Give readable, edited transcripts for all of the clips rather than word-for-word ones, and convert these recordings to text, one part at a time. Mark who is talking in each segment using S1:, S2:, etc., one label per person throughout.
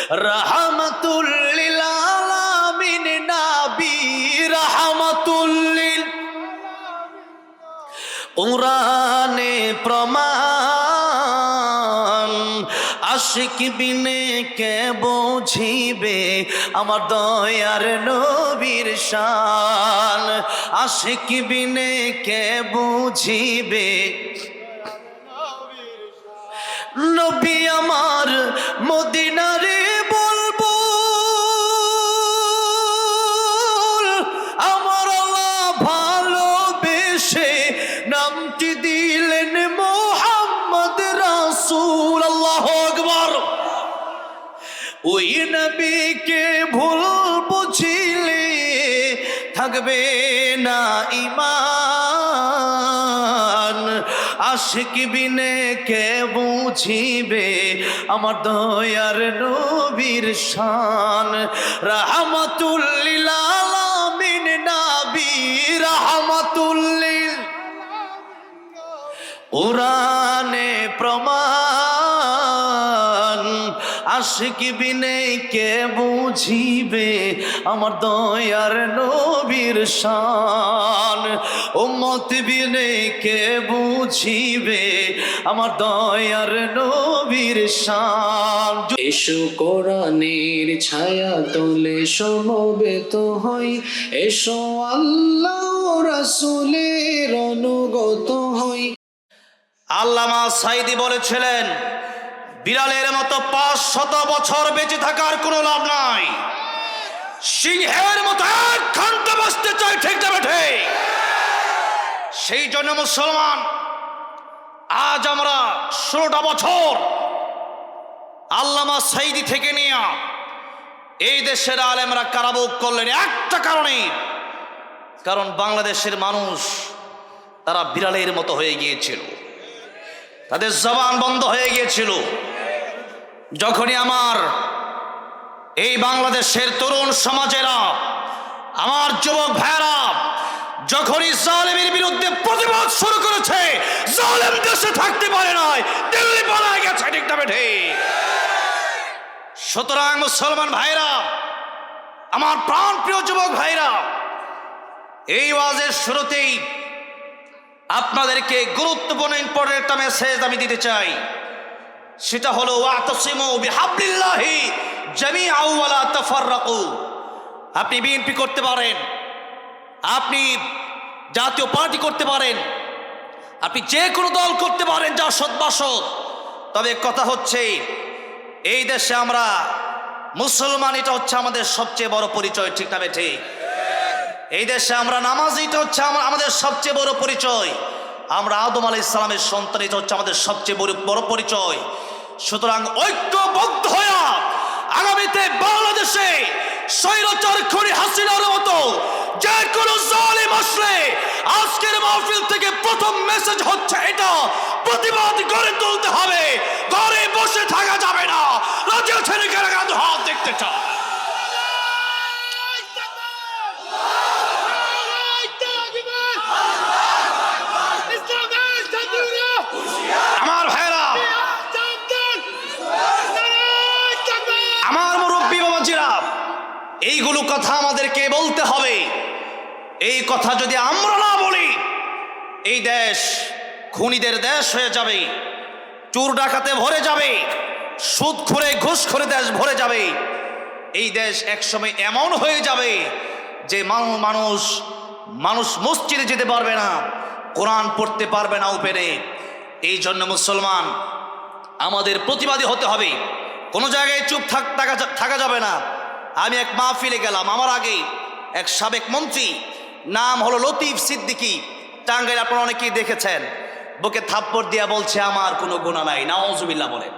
S1: রাহমাতুল লিল আলামিন নবী রাহমাতুল লিল কুরআনে প্রমাণ আশিক বিনে কে বুঝিবে আমার দয়ার নবীর শান আশিক বিনে কে বুঝিবে নবী আমার মদিনারে বলবো আমার আল্লাহ ভালোবেসে নামটি দিলেন মুহাম্মদ রাসূল আল্লাহু আকবার ওই নবীকে ভুল বুঝিলে থাকবে না ঈমান আশিক বিনে কে বুঝিবে আমার দয়ার নবীর শান রাহমাতুল লিল আলামিন নবী রাহমাতুল লিল কুরআনে প্রমাণ আশিক বিনে কে বুঝিবে আমার দয়ার নবীর শান উম্মত বিনে কে বুঝিবে আমার দয়ার নবীর শান
S2: এসো কোরআনের ছায়া তলে সমবেত হই এসো আল্লাহ রাসূলের অনুগত হই
S1: আল্লামা সাঈদী বলেছিলেন বিড়ালের মতো 500 বছর বেঁচে থাকার কোনো লাভ নাই সিংহের মতো এক ঘন্টা বাঁচতে চাই ঠিক না বেঠে সেই জন্য মুসলমান আজ আমরা 16টা বছর আল্লামা সাঈদী থেকে নিয়ে এই দেশের আলেমরা কারাভোগ করলেন একটা কারণে কারণ বাংলাদেশের মানুষ তারা বিড়ালের মতো হয়ে গিয়েছিল তাদের জবান বন্ধ হয়ে গিয়েছিল যখনই আমার এই বাংলাদেশের তরুণ সমাজেরা আমার যুবক ভাইরা যখনই জালেমের বিরুদ্ধে প্রতিবাদ শুরু করেছে জালেম দেশে থাকতে পারে নাই দিল্লি পালায় গেছে ঠিক না বেঠে সুতরাং মুসলমান ভাইরা আমার প্রাণ প্রিয় যুবক ভাইরা এই ওয়াজের শুরুতেই আপনাদেরকে গুরুত্বপূর্ণ ইম্পর্টেন্ট একটা মেসেজ আমি দিতে চাই সেটা হলো ওয়াতাসিমু বিহাবলিল্লাহি জামিআ ওয়া লা তাফাররাকু আপনি বিএনপি করতে পারেন আপনি জাতীয় পার্টি করতে পারেন আপনি যে কোনো দল করতে পারেন যা সৎবাসৎ তবে কথা হচ্ছে এই দেশে আমরা মুসলমান এটা হচ্ছে আমাদের সবচেয়ে বড় পরিচয় ঠিক না বেঠে এই দেশে আমরা নামাজি এটা হচ্ছে আমাদের সবচেয়ে বড় পরিচয় আমরা আদম আলাইহিস সালামের সন্তান এটা হচ্ছে আমাদের সবচেয়ে বড় পরিচয় সুতরাং ঐক্যবদ্ধ হয়ে আগামীতে বাংলাদেশে স্বৈরাচার খুনি হাসিনার মতো যে কোনো জালিম আসলে আজকের মাহফিল থেকে প্রথম মেসেজ হচ্ছে এটা প্রতিবাদ গড়ে তুলতে হবে ঘরে বসে থাকা যাবে না রাজ্য ছেড়ে গেলে হাত দেখতে চায় আমার ভাইরা আমার মুরব্বী বাবাজিরা এইগুলো কথা আমাদেরকে বলতে হবে এই কথা যদি আমরা না বলি এই দেশ খুনিদের দেশ হয়ে যাবে চোর ডাকাতে ভরে যাবে সুদখোরে ঘুষখোরে দেশ ভরে যাবে এই দেশ একসময় এমন হয়ে যাবে যে মানুষ মসজিদে যেতে পারবে না কোরআন পড়তে পারবে না উপরে এই জন্য মুসলমান আমাদের প্রতিবাদী হতে হবে কোনো জায়গায় চুপ থাকা যাবে না আমি এক মাহফিলে গেলাম আমার আগে এক সাবেক মন্ত্রী নাম হলো লতিফ সিদ্দিকী টাঙ্গাইল আপনারা অনেকেই দেখেছেন বুকে থাপ্পড় দিয়া বলছে আমার কোনো গুনাহ নাই নাউজুবিল্লাহ বলে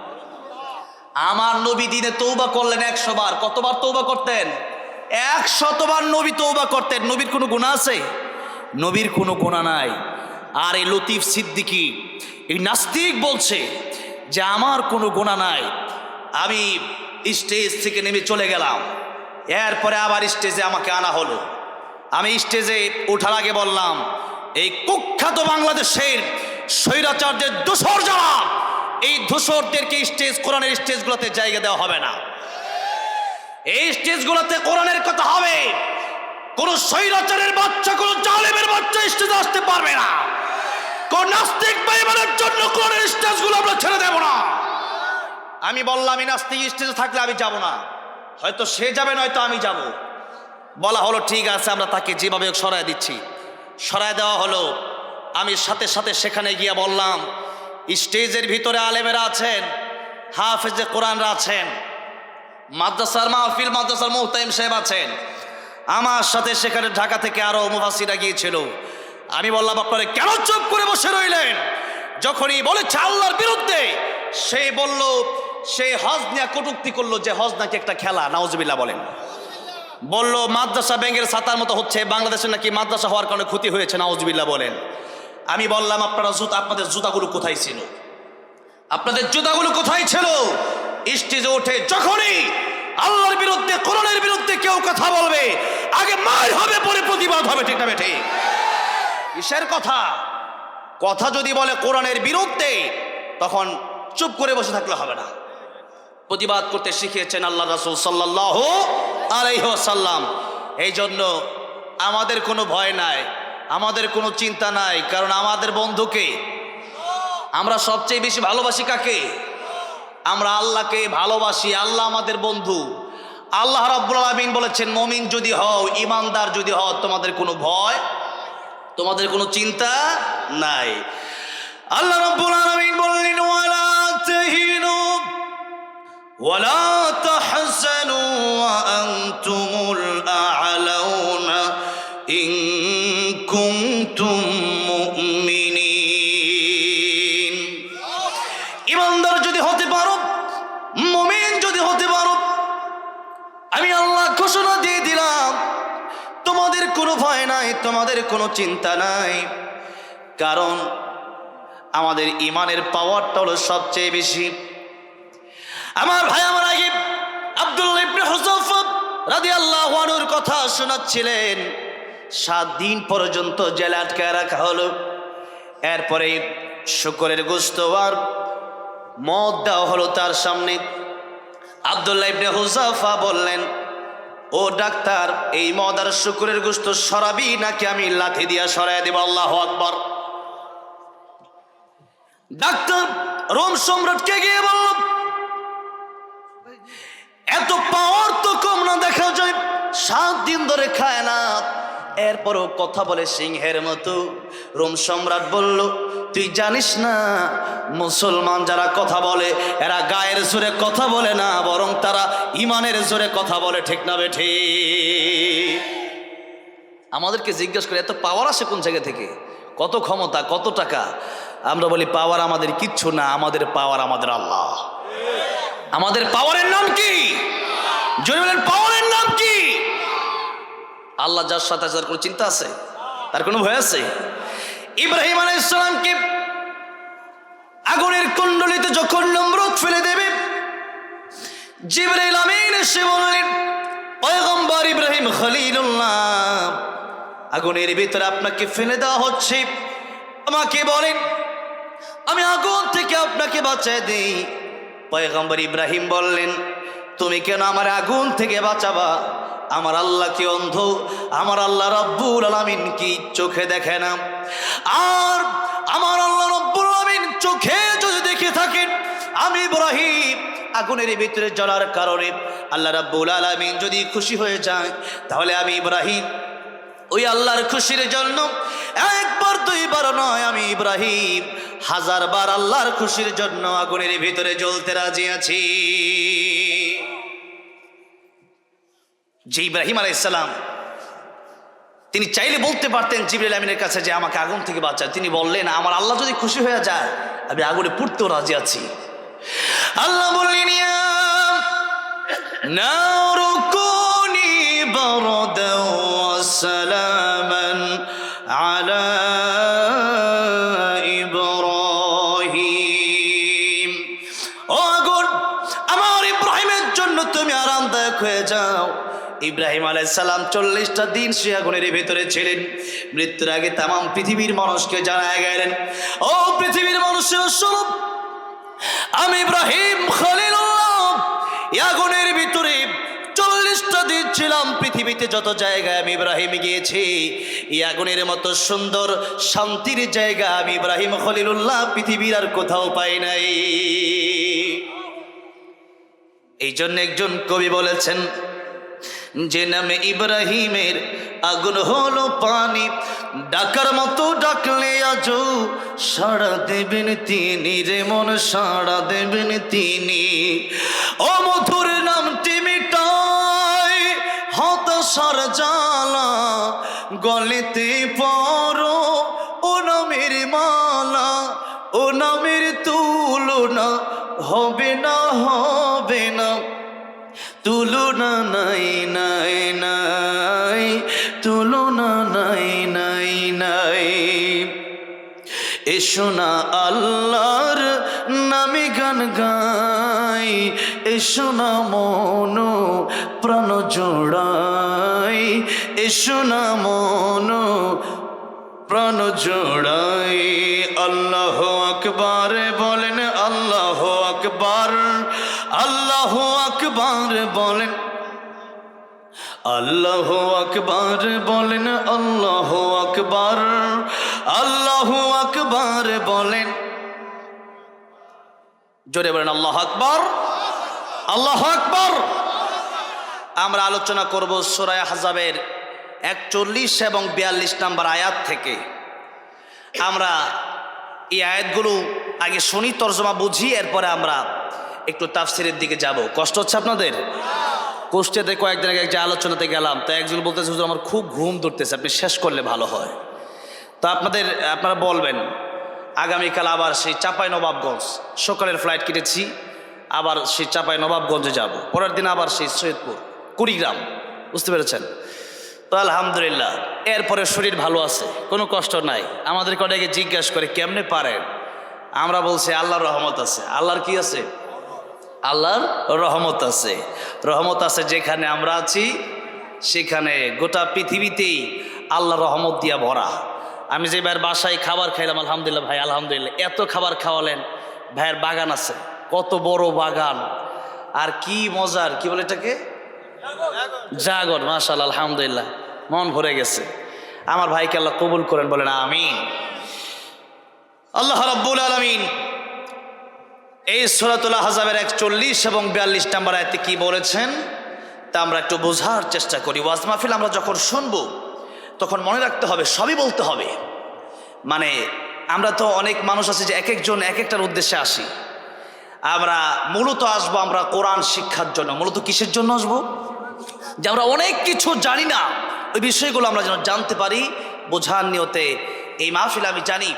S1: আমার নবী দিনে তওবা করলেন 100 বার কতবার তওবা করতেন 100 বার নবী তওবা করতেন নবীর কোনো গুনাহ আছে নবীর কোনো গুনাহ নাই আর এই লতিফ সিদ্দিকী এই নাস্তিক বলছে যে আমার কোনো গুনাহ নাই আমি স্টেজ থেকে নেমে চলে গেলাম এরপরে আবার স্টেজে আমাকে আনা হলো আমি স্টেজে ওঠার আগে বললাম এই কুখ্যাত বাংলাদেশের স্বৈরাচারদের দোসর যারা এই দোসরদেরকে স্টেজ কোরআনের স্টেজগুলোতে জায়গা দেওয়া হবে না এই স্টেজগুলোতে কোরআনের কথা হবে। কোন স্বৈরাচারের বাচ্চা, কোন জালেমের বাচ্চা স্টেজে আসতে পারবে না। কোন নাস্তিক বেঈমানের জন্য কোরআনের স্টেজগুলো আমরা ছেড়ে দেব না। আমি বললাম আমি নাস্তিক স্টেজে থাকলে আমি যাব না, হয়তো সে যাবে নয়তো আমি যাব। বলা হলো ঠিক আছে, আমরা তাকে যেভাবে সরায় দিচ্ছি। সরায় দেওয়া হলো। আমি সাথে সাথে সেখানে গিয়ে বললাম, স্টেজের ভিতরে আলেমেরা আছেন, হাফেজে কোরআনরা আছেন, মাদ্রাসার মাহফিল মাদ্রাসার মুহতামিম সাহেব আছেন, আমার সাথে সেখানে ঢাকা থেকে আরো মুফাসসিররা গিয়েছিল। আমি বললাম আপনারা কেন চুপ করে বসে রইলেন? যখনই বলেছে আল্লাহর বিরুদ্ধে, সে বলল, সে হজ নিয়ে কটূক্তি করলো যে হজ নাকি একটা খেলা। নাউজুবিল্লাহ বলেন। বলল মাদ্রাসা ব্যাংকের ছাতার মতো হচ্ছে, বাংলাদেশে নাকি মাদ্রাসা হওয়ার কারণে ক্ষতি হয়েছে। নাউজুবিল্লাহ বলেন। আমি বললাম আপনাদের জুতাগুলো কোথায় ছিল? আপনাদের জুতাগুলো কোথায় ছিল? স্টেজে ওঠে যখনই আল্লাহর বিরুদ্ধে কোরআনের বিরুদ্ধে কেউ কথা বলবে, আগে মার হবে, পরে প্রতিবাদ হবে। ঠিক না বেঠিক? কিসের কথা? কথা যদি বলে কোরআনের বিরুদ্ধে, তখন চুপ করে বসে থাকলে হবে না, প্রতিবাদ করতে শিখিয়েছেন আল্লাহ রাসূল সাল্লাল্লাহু আলাইহি ওয়াসাল্লাম। এই জন্য আমাদের কোনো ভয় নাই, আমাদের কোনো চিন্তা নাই, কারণ আমাদের বন্ধুকে আমরা সবচেয়ে বেশি ভালোবাসি। কাকে? আমরা আল্লাহকে ভালোবাসি। আল্লাহ আমাদের বন্ধু। আল্লাহ রাব্বুল আলামিন বলেছেন, মুমিন যদি হও, ইমানদার যদি হও, তোমাদের কোনো ভয়, তোমাদের কোনো চিন্তা নাই। আল্লাহ রাব্বুল আলামিন বললেন, ওয়ালা তাহিনু ওয়ালা তাহজানু ওয়া আনতুমুল আ'লাউনা ইন কুনতুম মুমিনিন। ইমানদার যদি হতে পারো, মুমিন যদি হতে পারো, আমি আল্লাহ ঘোষণা দিয়ে দিলাম, তোমাদের কোনো ভয় নাই, তোমাদের কোনো চিন্তা নাই। কারণ আমাদের ইমানের পাওয়ারটা হলো সবচেয়ে বেশি। আমার ভাই আমার আগে আব্দুল্লাহ ইবনে হুযাফা রাদিয়াল্লাহু আনহুর কথা শোনাচ্ছিলেন। 7 দিন পর্যন্ত জেলে আটকায় রাখা হলো। এরপরে শুকরের গোশত আর মদ দেওয়া হলো তার সামনে। আব্দুল্লাহ ইবনে হুযাফা বললেন, ও ডাক্তার, এই মদ আর শুকরের গোশত সরাবি নাকি আমি লাঠি দিয়া সরাই দেব? আল্লাহু আকবার। ডাক্তার রোম সম্রাটকে গিয়ে বলল, এত পাওয়ার তো কম না, দেখা যায় 7 দিন ধরে খায় না, এরপরও কথা বলে সিংহের মতো। রোম সম্রাট বলল, তুই জানিস না মুসলমান যারা কথা বলে এরা গায়ের জোরে কথা বলে না, বরং তারা ইমানের জোরে কথা বলে। ঠিক না বেঠিক? আমাদেরকে জিজ্ঞেস করে এত পাওয়ার আসে কোন জায়গা থেকে, কত ক্ষমতা, কত টাকা? আমরা বলি পাওয়ার আমাদের কিচ্ছু না, আমাদের পাওয়ার আমাদের আল্লাহ। আমাদের পাওয়ারের নাম কি? জোরে বলেন, পাওয়ারের নাম কি? আল্লাহ যার সাথে যার কোনো চিন্তা আছে? তার কোনো ভয় আছে? ইব্রাহিম আলাইহিস সালামকে আগুনের কুণ্ডলিতে যখন নমরুদ ফেলে দেবে, জিবরাইল আমিন এসে বললেন, পয়গম্বর ইব্রাহিম খলিলুল্লাহ, আগুনের ভিতরে আপনাকে ফেলে দেওয়া হচ্ছে, আমাকে বলেন আমি আগুন থেকে আপনাকে বাঁচায় দেই। পয়গম্বর ইব্রাহিম বললেন, তুমি কেন আমার আগুন থেকে বাঁচাবা? আমার আল্লাহ কি অন্ধ? আমার আল্লাহ রব্বুল আলামিন কি চোখে দেখে না? আর আমার আল্লাহ রব্বুল আলামিন চোখে যদি দেখে থাকেন, আমি ইব্রাহিম আগুনের ভিতরে জ্বলার কারণে আল্লাহ রব্বুল আলামিন যদি খুশি হয়ে যায়, তাহলে আমি ইব্রাহিম ওই আল্লাহর খুশির জন্য একবার দুইবার নয়, আমি ইব্রাহিম 1000 বার আল্লাহর খুশির জন্য আগুনের ভিতরে জ্বলতে রাজি আছি। যে ইব্রাহিম আলাইহিস সালাম, তিনি চাইলে বলতে পারতেন জিবরাইল আমিনের কাছে যে আমাকে আগুন থেকে বাঁচায়। তিনি বললেন, আমার আল্লাহ যদি খুশি হয়ে যায়, আমি আগুনে পুড়তেও রাজি আছি। আল্লাহ বললেন, ইয়া নারু কুনি বারদাও ওয়া সালামান আলা ইব্রাহিম। ও আগুন, আমার ইব্রাহিমের জন্য তুমি আরামদায়ক হয়ে যাও। ইব্রাহিম আলাইহিস সালাম 40টা দিন সে আগুনের ভিতরে ছিলেন। মৃত্যুর আগে তাম পৃথিবীর মানুষকে জানায় গেলেন, ও পৃথিবীর মানুষের স্বরূপ, আমি ইব্রাহিম খলিলুল্লাহ আগুনের ভিতরে 40 বলে দিচ্ছিলাম পৃথিবীতে যত জায়গায় আমি ইব্রাহিম গিয়েছি এই আগুনের মতো সুন্দর শান্তির জায়গা আমি ইব্রাহিম খলিলুল্লাহ পৃথিবীর আর কোথাও পাই নাই। এই জন্য একজন কবি বলেছেন, যে নামে ইব্রাহিমের আগুন হলো পানি, ডাকার মতো ডাকলে আজও সাড়া দেবেন তিনি, রে মন সাড়া দেবেন তিনি। ও মধুর নামটি মিটায় হতাশার জ্বালা, গলেতে পরো ও নামের মালা, ও নামের তুলনা হবে না, হবে না, তুলনা নাই নাই নাই, তুলনা নাই নাই নাই। এসো না আল্লাহর নামে গান গাই, এসো না মন প্রাণ জোড়াই, এসো না মন প্রাণ জোড়াই। আল্লাহ আকবার বলেন, আল্লাহ আকবার, আল্লাহ আকবার বলেন, আল্লাহ আকবার বলেন, আল্লাহ আকবার, আল্লাহ আকবার বলেন। জোরে বলেন আল্লাহ আকবার, আল্লাহ আকবার। আমরা আলোচনা করব সূরা আহজাবের 41 এবং 42 নম্বর আয়াত থেকে। আমরা এই আয়াতগুলো আগে শুনি, তর্জমা বুঝি, এরপরে আমরা একটু তাফসিরের দিকে যাব। কষ্ট হচ্ছে আপনাদের? কুষ্টিয়াতে কয়েকদিন আগে এক আলোচনাতে গেলাম, তো একজন বলতেছে হুজুর আমার খুব ঘুম ধরতেছে, আপনি শেষ করলে ভালো হয়। তো আপনারা বলবেন আগামীকাল আবার সেই চাঁপাইনবাবগঞ্জ, সকালের ফ্লাইট কেটেছি, আবার সেই চাঁপাইনবাবগঞ্জে যাব, পরের দিন আবার সেই সৈয়দপুর, কুড়িগ্রাম, বুঝতে পেরেছেন? তো আলহামদুলিল্লাহ এরপরে শরীর ভালো আছে, কোনো কষ্ট নাই। আমাদেরকে অনেকে জিজ্ঞাসা করে কেমনে পারেন, আমরা বলছি আল্লাহর রহমত আছে। আল্লাহর কি আছে? আল্লাহর রহমত আছে। রহমত আছে যেখানে আমরা আছি, সেখানে গোটা পৃথিবীতেই আল্লাহর রহমত দিয়া ভরা। আমি যে ভাইয়ের বাসায় খাবার খাইলাম, আলহামদুলিল্লাহ ভাই, আলহামদুলিল্লাহ এত খাবার খাওয়ালেন। ভাইয়ের বাগান আছে, কত বড় বাগান, আর কি মজার, কি বলে এটাকে, ড্রাগন। মাশাআল্লাহ, আলহামদুলিল্লাহ মন ভরে গেছে। আমার ভাইকে আল্লাহ কবুল করেন, বলেন আমিন। আল্লাহ রাব্বুল আলামিন এই সূরাতুল আহজাবের 41 এবং 42 নম্বর আয়াতে কি বলেছেন তা আমরা একটু বোঝার চেষ্টা করি। ওয়াজ মাহফিল আমরা যখন শুনবো তখন মনে রাখতে হবে, সবই বলতে হবে। মানে আমরা তো অনেক মানুষ আছে যে এক একজন এক একটার উদ্দেশ্যে আসি। আমরা মূলত আসবো আমরা কোরআন শিক্ষার জন্য। মূলত কিসের জন্য আসবো? যে আমরা অনেক কিছু জানি না, ওই বিষয়গুলো আমরা যেন জানতে পারি, বোঝার নিয়তে এই মাহফিল। আমি জানি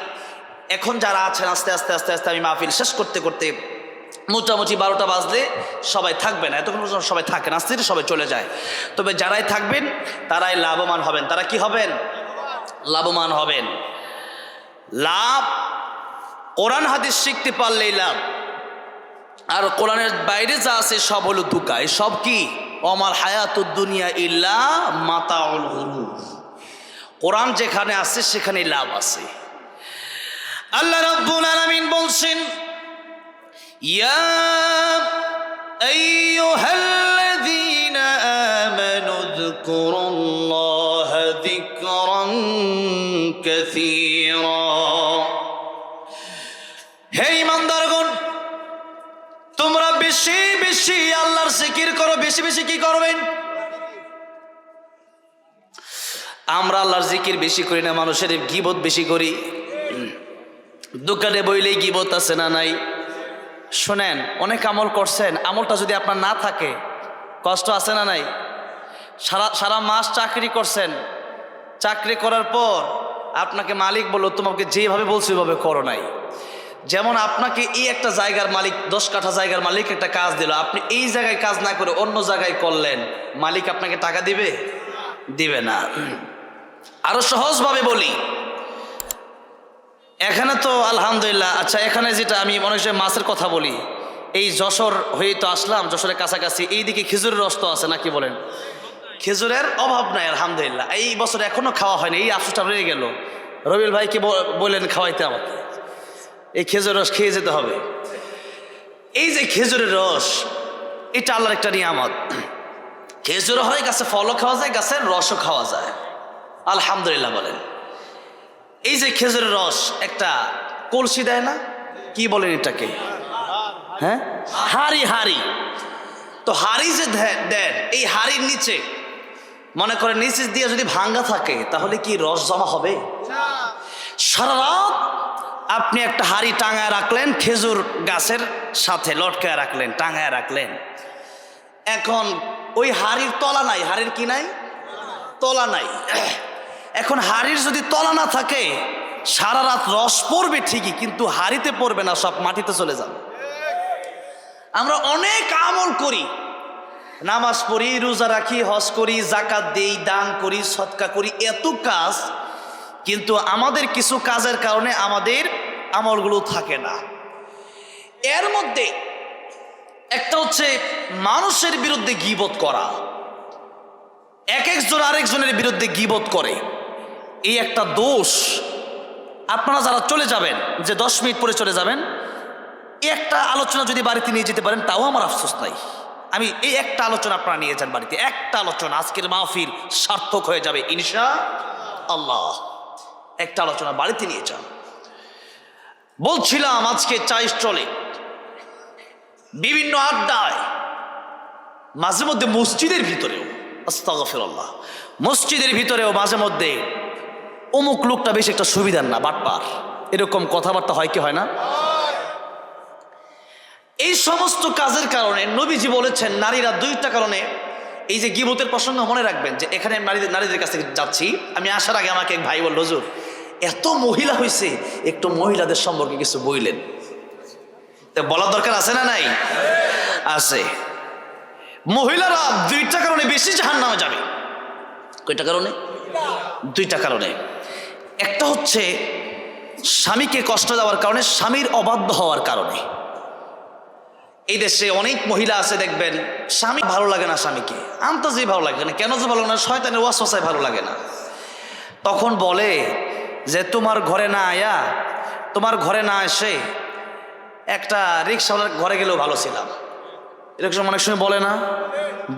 S1: এখন যারা আছেন আস্তে আস্তে আস্তে আস্তে আমি মাহফিল শেষ করতে করতে মোটামুটি 12টা বাজলে সবাই থাকবে না, এতক্ষণ পর্যন্ত সবাই থাকেন, আস্তে আস্তে সবাই চলে যায়। তবে যারাই থাকবেন তারাই লাভবান হবেন। তারা কি হবেন? লাভবান হবেন। লাভ, কোরআন হাদিস শিখতে পারলেই লাভ। আর কোরআনের বাইরে যা আছে সব হলো ধোঁকা। এই সব কি? ওমাল হায়াতুদ দুনিয়া ইল্লা মাতাউল গুরুর। কোরআন যেখানে আছে সেখানেই লাভ আছে। আল্লাহ রাব্বুল আলামিন বলছেন, ইয়া আইয়ুহাল্লাযীনা আমানু যকুরুল্লাহা যিকরান কাসীরা। হে ঈমানদারগণ, তোমরা বেশি বেশি আল্লাহর জিকির করো। বেশি বেশি কি করবেন? আমরা আল্লাহর জিকির বেশি করি না, মানুষের গীবত বেশি করি। দোকানে বইলেই গীবত আছে না নাই? শোনেন, অনেক আমল করছেন, আমলটা যদি আপনার না থাকে কষ্ট আছে না নাই? সারা মাস চাকরি করছেন, চাকরি করার পর আপনাকে মালিক বলল তোমাকে যেভাবে বলছো ওইভাবে করো নাই। যেমন আপনাকে এই একটা জায়গার মালিক, 10 কাঠা জায়গার মালিক একটা কাজ দিল, আপনি এই জায়গায় কাজ না করে অন্য জায়গায় করলেন, মালিক আপনাকে টাকা দিবে? দিবে না। আরো সহজভাবে বলি, এখানে তো আলহামদুলিল্লাহ, আচ্ছা এখানে যেটা আমি মনে হয় মাছের কথা বলি, এই যশোর হয়ে তো আসলাম, যশোরের কাছাকাছি, এইদিকে খেজুরের রস তো আছে নাকি বলেন? খেজুরের অভাব নাই আলহামদুলিল্লাহ। এই বছর এখনো খাওয়া হয়নি, এই আফসোসটা রয়ে গেল। রবিউল ভাইকে বললেন খাওয়াইতে আমাকে, এই খেজুরের রস খেয়ে যেতে হবে। এই যে খেজুরের রস, এটা আল্লাহর একটা নিয়ামত। খেজুর হয়, গাছে ফলও খাওয়া যায়, গাছের রসও খাওয়া যায়। আলহামদুলিল্লাহ বলেন। এই যে খেজুরের রস একটা কলসি দেয় না, কি বলেন এটাকে? হ্যাঁ, হাড়ি। হাড়ি তো হাড়ি যে দেন, এই হাড়ির নিচে মনে করেন নিচে দিয়ে যদি ভাঙ্গা থাকে তাহলে কি রস জমা হবে? সারা রাত আপনি একটা হাড়ি টাঙায় রাখলেন, খেজুর গাছের সাথে লটকায় রাখলেন, টাঙায় রাখলেন। এখন ওই হাড়ির তলা নাই, হাড়ির কি নাই? তলা নাই। এখন হাড়ির যদি তলা না থাকে সারা রাত রস পড়বে ঠিকই, কিন্তু হাড়িতে পড়বে না, সব মাটিতে চলে যাবে। আমরা অনেক আমল করি, নামাজ পড়ি, রোজা রাখি, হজ করি, যাকাত দেই, দান করি, সদকা করি, এত কাজ, কিন্তু আমাদের কিছু কাজের কারণে আমাদের আমলগুলো থাকে না। এর মধ্যে একটা হচ্ছে মানুষের বিরুদ্ধে গীবত করা। এক একজন আরেকজনের বিরুদ্ধে গীবত করে, এই একটা দোষ। আপনারা যারা চলে যাবেন, যে 10 মিনিট পরে চলে যাবেন, এই একটা আলোচনা যদি বাড়িতে নিয়ে যেতে পারেন তাও আমার আফসোস নাই। আমি এই একটা আলোচনা আপনারা নিয়ে যান বাড়িতে, একটা আলোচনা, আজকের মাহফিল সার্থক হয়ে যাবে ইনশাআল্লাহ। একটা আলোচনা বাড়িতে নিয়ে যান। বলছিলাম আজকে চা স্টলে, বিভিন্ন আড্ডায়, মাঝে মধ্যে মসজিদের ভিতরেও, আস্তাগফিরুল্লাহ, মসজিদের ভিতরেও মাঝে মধ্যে অমুক লোকটা বেশ একটা সুবিধার না, বাটপার, এরকম কথাবার্তা হয় কি হয় না? এই সমস্ত কাজের কারণে নবীজি বলেছেন নারীরা 2টা কারণে, এই যে গীবতের প্রসঙ্গ মনে রাখবেন যে এখানে নারীদের কাছে যাচ্ছি, আমি আসার আগে আমাকে এক ভাই বলল, হুজুর এত মহিলা হয়েছে, একটু মহিলাদের সম্পর্কে কিছু বললেন। তো বলার দরকার আছে না নাই? আছে। মহিলারা 2টা কারণে বেশি জাহান্নামে যাবে। কয়টা কারণে? 2টা কারণে। একটা হচ্ছে স্বামীকে কষ্ট দেওয়ার কারণে, স্বামীর অবাধ্য হওয়ার কারণে। এই দেশে অনেক মহিলা আছে দেখবেন, স্বামী ভালো লাগে না, স্বামীকে আন্তাজেই ভালো লাগে না, কেন যে ভালো না, শয়তানের ওয়াসওয়াসায় ভালো লাগে না। তখন বলে যে তোমার ঘরে না আয়া, তোমার ঘরে না এসে একটা রিক্সাওয়ালার ঘরে গেলেও ভালো ছিলাম, এরকম অনেক সময় বলে না?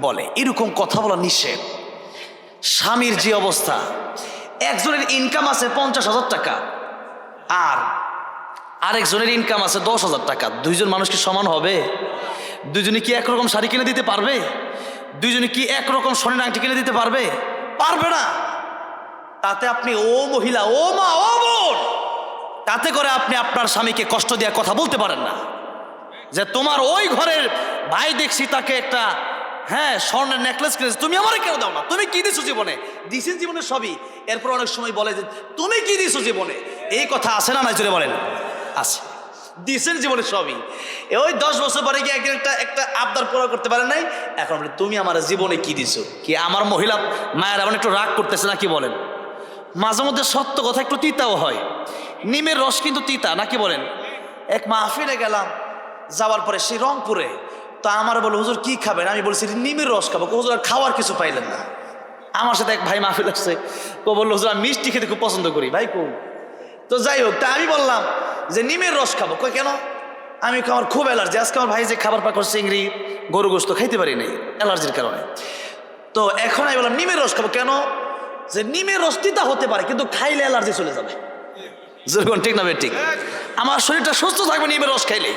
S1: বলে। এরকম কথা বলা নিষেধ। স্বামীর যে অবস্থা, একজনের ইনকাম আছে 50,000 টাকা আর আরেকজনের ইনকাম আছে 10,000 টাকা, 2জন মানুষ কি সমান হবে? 2জনে কি একরকম শাড়ি কিনে দিতে পারবে? 2জনে কি একরকম সোনার আংটি কিনে দিতে পারবে? পারবে না। তাতে আপনি, ও মহিলা, ও মা, ও বোন, তাতে করে আপনি আপনার স্বামীকে কষ্ট দিয়ে কথা বলতে পারেন না যে তোমার ওই ঘরের ভাই দেখছি তাকে একটা স্বর্ণের নেকলেস কিনেছে, তুমি আমারে কেন দাও না? তুমি কি দিছো জীবনে? দিছেন জীবনে সবই, এরপর অনেক সময় বলে যে তুমি কি দিছো জীবনে। এই কথা আছে না নাই? জোরে বলেন। আছে। দিছেন জীবনে সবই, ওই 10 বছর পরে গিয়ে একটা আবদার পুরো করতে পারেন নাই, এখন বলে তুমি আমার জীবনে কি দিছো। কি আমার মহিলা মায়ের এমন একটু রাগ করতেছে নাকি বলেন? মাঝে মধ্যে সত্য কথা একটু তিতাও হয়। নিমের রস কিন্তু তিতা নাকি বলেন? এক মাহফিলে গেলাম, যাওয়ার পরে সেই রংপুরে, তো আমার বলে হুজুর কি খাবেন? আমি বলছি নিমের রস খাবো। হুজুর আর খাওয়ার কিছু পাইলেন না। আমার সাথে এক ভাই মাহফিল আসছে, ও বললো হুজুর আমি মিষ্টি খেতে খুব পছন্দ করি। ভাই কো, তো যাই হোক, তা আমি বললাম যে নিমের রস খাবো। কই কেন? আমি আমার খুব অ্যালার্জি, আজকে আমার ভাই যে খাবার পাকড়, চিংড়ি, গরু গোস্ত খাইতে পারি নাই অ্যালার্জির কারণে। তো এখন আমি বললাম নিমের রস খাবো। কেন? যে নিমের রস তিতা হতে পারে কিন্তু খাইলে অ্যালার্জি চলে যাবে। যেরকম ঠিক না ভাই? ঠিক। আমার শরীরটা সুস্থ থাকবে নিমের রস খাইলে।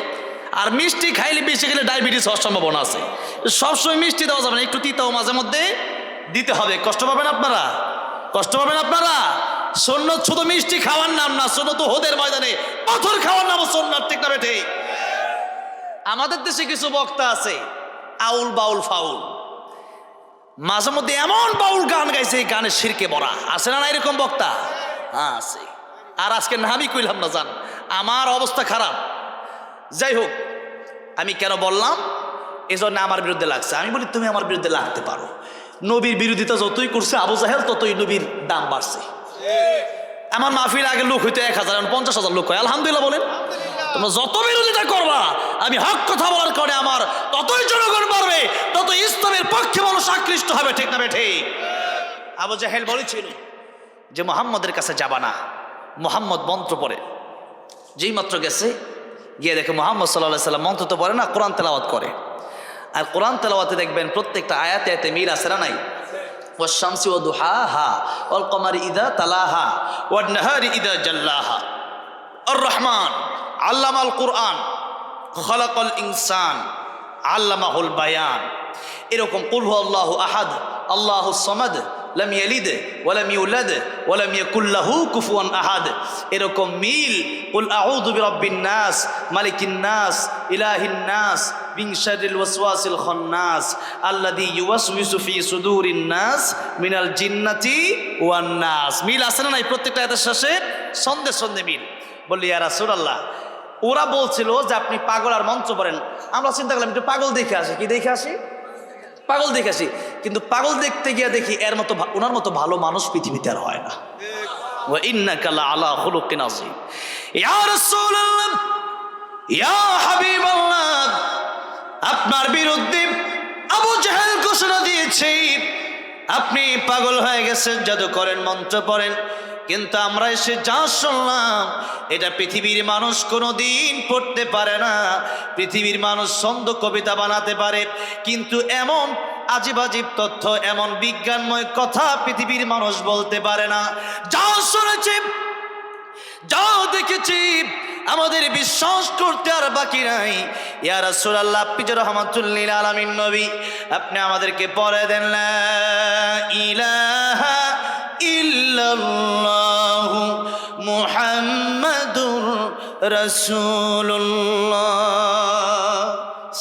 S1: আর মিষ্টি খাইলে, বেশি খেলে ডায়াবেটিস হওয়ার সম্ভাবনা আছে। সবসময় মিষ্টি দেওয়া যাবে না, একটু তিতাও মাঝে মধ্যে দিতে হবে। কষ্ট পাবেন আপনারা, কষ্ট পাবেন আপনারা। সুন্নত শুধু মিষ্টি খাওয়ার নাম না, সুন্নত হোদের ময়দানে পাথর খাওয়ার নাম সুন্নাত, ঠিক না বেঠে? আমাদের দেশে কিছু বক্তা আছে আউল বাউল ফাউল, মাঝে মধ্যে এমন বাউল গান গাইছে, এই গানের শিরকে ভরা। আছে না এরকম বক্তা? হ্যাঁ আছে। আর আজকে নামই কইলাম না, জান আমার অবস্থা খারাপ। যাই হোক, আমি কেন বললাম, এজন্য আমার বিরুদ্ধে লাগছে। আমি বলি তুমি আমার বিরুদ্ধে লাগতে পারো, নবীর বিরোধিতা যতই করছে আবু জাহেল, ততই নবীর দাম বাড়ছে। আমার মাহফিল আগে লোক হইতো 1000, 50,000 লোক হয়। আলহামদুলিল্লাহ বলেন। তোমরা যত বিরোধিতা করবা, আমি হক কথা বলার কারণে আমার ততই জনগণ বাড়বে, তত ইসলামের পক্ষে মানুষ আকৃষ্ট হবে, ঠিক না বেঠে? আবু জাহেল বলেছিল যে মুহাম্মদের কাছে যাবা না। মুহাম্মদ মন্ত্র পড়ে, যেই মাত্র গেছে, গিয়ে দেখে মুহাম্মদ সাল্লাল্লাহু আলাইহি সাল্লাম মন্ত্র তো পড়ে না, কোরআন তেলাওয়াত করে। আর কোরআন তেলাওয়াতে দেখবেন প্রত্যেকটা আয়াতে আয়াতে মিল আছে না নাই? والشمس وضحاها والقمر إذا تلاها والنهار إذا جلاها الرحمن علم القرآن خلق الإنسان علمه البيان এরকম কুল হুয়াল্লাহু আহাদ আল্লাহুস সামাদ লাম ইয়ালিদ ওয়া লাম ইউলাদ ওয়া লাম ইয়াকুল লাহু কুফুয়ান আহাদ এরকম মিল কুল আউযু বিরাব্বিন নাস মালিকিন নাস ইলাহিন নাস মিন শাররিল ওয়াসওয়াসিল খান্নাস আল্লাযী ইউওয়াসওয়িসু ফি সুদুরিন নাস মিনাল জিন্নাতি ওয়ান নাস। মিল আছে না নাই? প্রত্যেকটা আয়াতের শেষে সন্দেহ সন্দেহ মিল। বললি ইয়া রাসূলুল্লাহ, ওরা বলছিল যে আপনি পাগল আর মন্ত্র পড়েন। আমরা চিন্তা করলাম একটু পাগল দেখে আসি। কি দেখে আসি? পাগল দেখে আসি। কিন্তু পাগল দেখতে গিয়ে দেখি এর মতো ওনার মতো ভালো মানুষ পৃথিবীতে আর হয় না। ওয়া ইন্নাকা লাআলা খুলুকিন আযীম। ইয়া রাসূলুল্লাহ, ইয়া হাবিবাল্লাহ, আপনার বিরুদ্ধে আবু জাহেল ঘোষণা দিয়েছে আপনি পাগল হয়ে গেছেন, জাদু করেন, মন্ত্র পড়েন। কিন্তু আমরা এসে যা শুনলাম এটা পৃথিবীর মানুষ কোনোদিন পড়তে পারে না। পৃথিবীর মানুষ ছন্দ কবিতা বানাতে পারে, কিন্তু এমন আজীব আজীব তথ্য, এমন বিজ্ঞানময় কথা পৃথিবীর মানুষ বলতে পারে না। যা শুনেছি, যা দেখেছি, আমাদের বিশ্বাস করতে আর বাকি নাই। ইয়া রাসূলুল্লাহ, আপনি যে রাহমাতুল লিল আলামিন নবী, আপনি আমাদেরকে পড়ে দেন লা ইলাহা ইল্লাল্লাহু মুহাম্মাদুর রাসূলুল্লাহ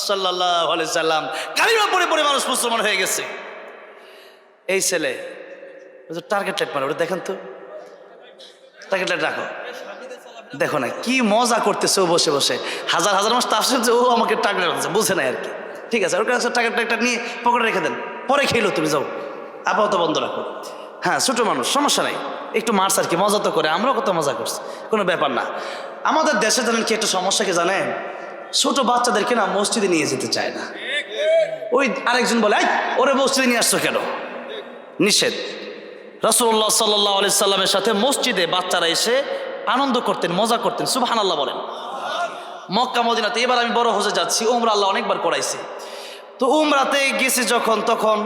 S1: সাল্লাল্লাহু আলাইহি সাল্লাম। কালিমা পড়ে পড়ে মানুষ মুসলমান হয়ে গেছে। এই ছেলে টার্গেট লাইট মারে, ওটা দেখেন তো, টার্গেট লাইট রাখো, দেখো না কি মজা করতেছে ও বসে বসে। হাজার হাজার মানুষ তাফসীর যে ও আমাকে টার্গেট রাখছে, বুঝে না আর কি। ঠিক আছে, ওর কাছে টার্গেট লাইটটা নিয়ে পকেটে রেখে দেন, পরে খেলো, তুমি যাও, আপাতত বন্ধ রাখো। হ্যাঁ, ছোট মানুষ, সমস্যা নাই, একটু মারস আর কি, মজা তো করে, আমরাও কত মজা করছি, কোনো ব্যাপার না। আমাদের দেশে জানেন কি একটা সমস্যা কি জানেন? ছোট বাচ্চাদেরকে না মসজিদে নিয়ে যেতে চায় না। ওই আরেকজন বলে, ওরে মসজিদে নিয়ে আসছো কেন? নিষেধ। রাসূলুল্লাহ সাল্লাল্লাহু আলাইহি সাল্লামের সাথে মসজিদে বাচ্চারা এসে আনন্দ করতেন, মজা করতেন। সুবহানাল্লাহ বলেন। মক্কা মদিনাতে এবার আমি বড় হজে যাচ্ছি, উমরা আল্লাহ অনেকবার করাইছে। তো উমরাতে গেছি যখন, তখন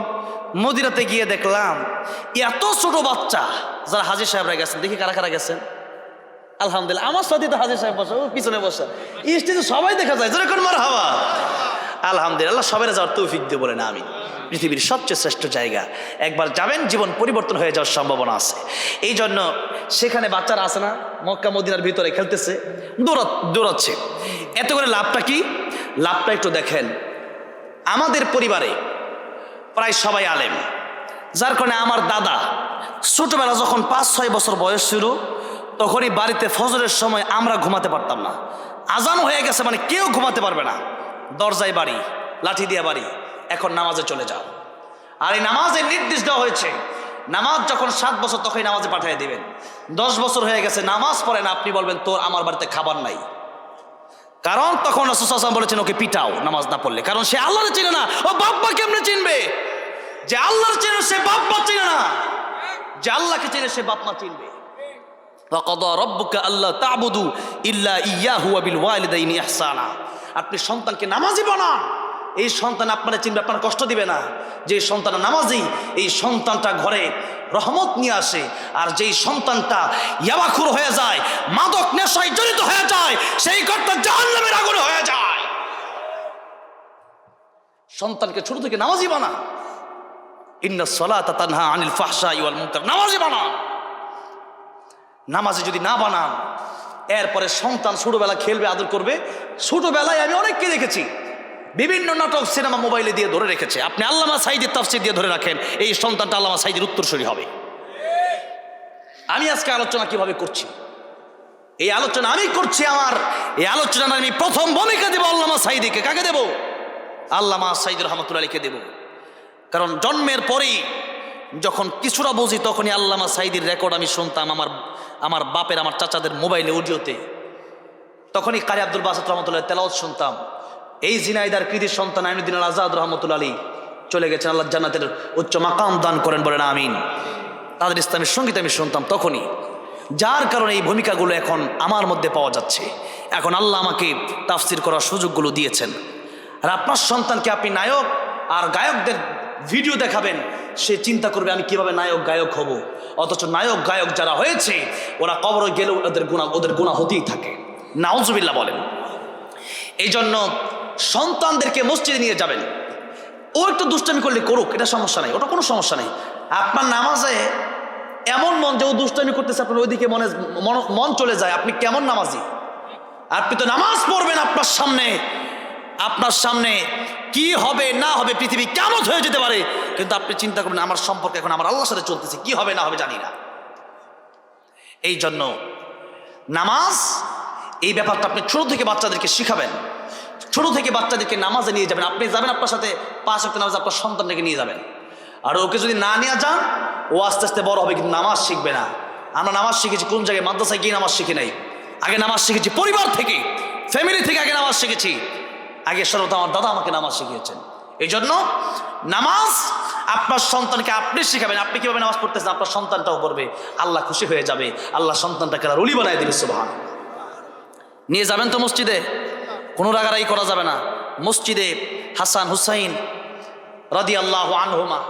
S1: মদিনাতে গিয়ে দেখলাম এত ছোট বাচ্চা, যারা হাজী সাহেবরা গেছেন, দেখি কারা কারা গেছেন। আলহামদুলিল্লাহ, আমার সাথে তো হাজী সাহেব বসা, ও পিছনে বসা, স্টেজে সবাই দেখা যায়, যেরকম মারহাবা। আলহামদুলিল্লাহ, সবাই যাওয়ার তৌফিক দিয়ে বলেন আমিন। পৃথিবীর সবচেয়ে শ্রেষ্ঠ জায়গা, একবার যাবেন জীবন পরিবর্তন হয়ে যাওয়ার সম্ভাবনা আছে। এই জন্য সেখানে বাচ্চারা আছে না, মক্কা মদিনার ভিতরে খেলতেছে, দৌড়াচ্ছে। এত করে লাভটা কি? লাভটা একটু দেখেন। আমাদের পরিবারে প্রায় সবাই আলেম, যার কারণে আমার দাদা ছোটবেলা যখন 5-6 বছর বয়স ছিল, তখনই বাড়িতে ফজরের সময় আমরা ঘুমাতে পারতাম না। আজান হয়ে গেছে মানে কেউ ঘুমাতে পারবে না, দরজায় বাড়ি, লাঠি দিয়ে বাড়ি, এখন নামাজে চলে যাও। আর এই নামাজের নির্দেশ দেওয়া হয়েছে, নামাজ যখন 7 বছর তখনই নামাজে পাঠিয়ে দিবেন। 10 বছর হয়ে গেছে নামাজ পড়ে না, আপনি বলবেন তোর আমার বাড়িতে খাবার নাই। কারণ তখন রাসূল সাল্লাল্লাহু আলাইহি ওয়াসাল্লাম বলেছেন ওকে পিটাও নামাজ না পড়লে, কারণ সে আল্লাহরে চিনে না। ও বাপ্পা কেমনে চিনবে? যে আল্লাহর চিনে সে বাপ্পা চিনে না, যে আল্লাহকে চিনে সে বাপ্পা চিনবে। ওয়াকাদা রাব্বুকা আল্লা তা'বুদু ইল্লা ইয়্যাহু ওয়া বিল ওয়ালিদাইনি ইহসানা। আপনি সন্তানকে নামাজি বানান, এই সন্তান আপনারা চিনবে, আপনার কষ্ট দিবে না। যে সন্তান নামাজি, এই সন্তানটা ঘরে রহমত নিয়ে আসে। আর যেই সন্তানটা ইয়াবাখুর হয়ে যায়, মাদক নেশায় জড়িত হয়ে যায়, সেই ঘরটা জাহান্নামের আগুনে হয়ে যায়। সন্তানকে ছোট থেকে নামাজি বানা। ইন্নাস সালাতা তানহা আনিল ফাহশাই ওয়াল মুনকার। নামাজি বানা। নামাজি যদি না বানান, এরপরে সন্তান ছোটবেলা খেলবে, আদর করবে। ছোটবেলায় আমি অনেককে দেখেছি বিভিন্ন নাটক সিনেমা মোবাইলে দিয়ে ধরে রেখেছে। আপনি আল্লামা সাঈদীর তাফসীর দিয়ে ধরে রাখেন, এই সন্তানটা আল্লামা সাঈদীর উত্তরসূরি হবে। আমি আজকে আলোচনা কিভাবে করছি, এই আলোচনা আমি করছি, আমার এই আলোচনা আমি প্রথম ভূমিকা দেব আল্লামা সাঈদীকে। কাকে দেব? আল্লামা সাঈদী রাহমাতুল্লাহ আলাইহিকে দেব। কারণ জন্মের পরেই যখন কিছুটা বুঝি, তখনই আল্লামা সাঈদীর রেকর্ড আমি শুনতাম আমার বাপের, আমার চাচাদের মোবাইলে, অডিওতে। তখনই কারি আব্দুল বাসিত রহমতুল্লাহ তেলাওয়াত শুনতাম। এই ঝিনাইদার কৃতি সন্তান আইনুদ্দিন আল আজাদ রহমতুল্লাহ আলী চলে গেছেন, আল্লাহ জান্নাতের উচ্চ মাকাম দান করেন, বলেন আমিন। তাদের ইসলামের সঙ্গীত আমি শুনতাম তখনই, যার কারণে এই ভূমিকাগুলো এখন আমার মধ্যে পাওয়া যাচ্ছে। এখন আল্লাহ আমাকে তাফসির করার সুযোগগুলো দিয়েছেন। আর আপনার সন্তানকে আপনি নায়ক আর গায়কদের ভিডিও দেখাবেন, সে চিন্তা করবে আমি কিভাবে নায়ক গায়ক হব। অথচ নায়ক গায়ক যারা হয়েছে ওরা কবরে গেলেও ওদের গুনাহ হতেই থাকে। নাউজুবিল্লাহ বলেন। এই জন্য সন্তানদেরকে মসজিদে নিয়ে যাবেন। ও একটু দুষ্টামি করলে করুক, এটা সমস্যা নেই, ওটা কোনো সমস্যা নেই। আপনার নামাজে এমন মন যে ও দুষ্টামি করতেছে, আপনার ওইদিকে মন চলে যায়, আপনি কেমন নামাজি? আপনি তো নামাজ পড়বেন, আপনার সামনে কি হবে না হবে, পৃথিবী কিয়ামত হয়ে যেতে পারে, কিন্তু আপনি চিন্তা করবেন আমার সম্পর্ক এখন আমার আল্লাহর সাথে চলতেছে, কি হবে না হবে জানি না। এই জন্য নামাজ এই ব্যাপারটা আপনি ছোট থেকে বাচ্চাদেরকে শিখাবেন, ছোট থেকে বাচ্চাদেরকে নামাজে নিয়ে যাবেন। আপনি যাবেন আপনার সাথে 5 ওয়াক্ত নামাজ আপনার সন্তানটাকে নিয়ে যাবেন। আর ওকে যদি না নিয়ে যান, ও আস্তে আস্তে বড় হবে কিন্তু নামাজ শিখবে না। আমরা নামাজ শিখেছি কোন জায়গায়? মাদ্রাসায় গিয়ে নামাজ শিখি নাই। আগে নামাজ শিখেছি পরিবার থেকে, ফ্যামিলি থেকে আগে নামাজ শিখেছি। আগে সর্বদা আমার দাদা আমাকে নামাজ শিখিয়েছেন। এই জন্য নামাজ আপনার সন্তানকে আপনি শিখাবেন। আপনি কিভাবে নামাজ পড়তেছেন আপনার সন্তানটাও পড়বে, আল্লাহ খুশি হয়ে যাবে, আল্লাহ সন্তানটাকে রুলি বানায় দিবে। সুবহানাল্লাহ। নিয়ে যাবেন তো মসজিদে, কোনো রাগারাগি করা যাবে না। মসজিদে হাসান হুসাইন রাদিয়াল্লাহু আনহুমা,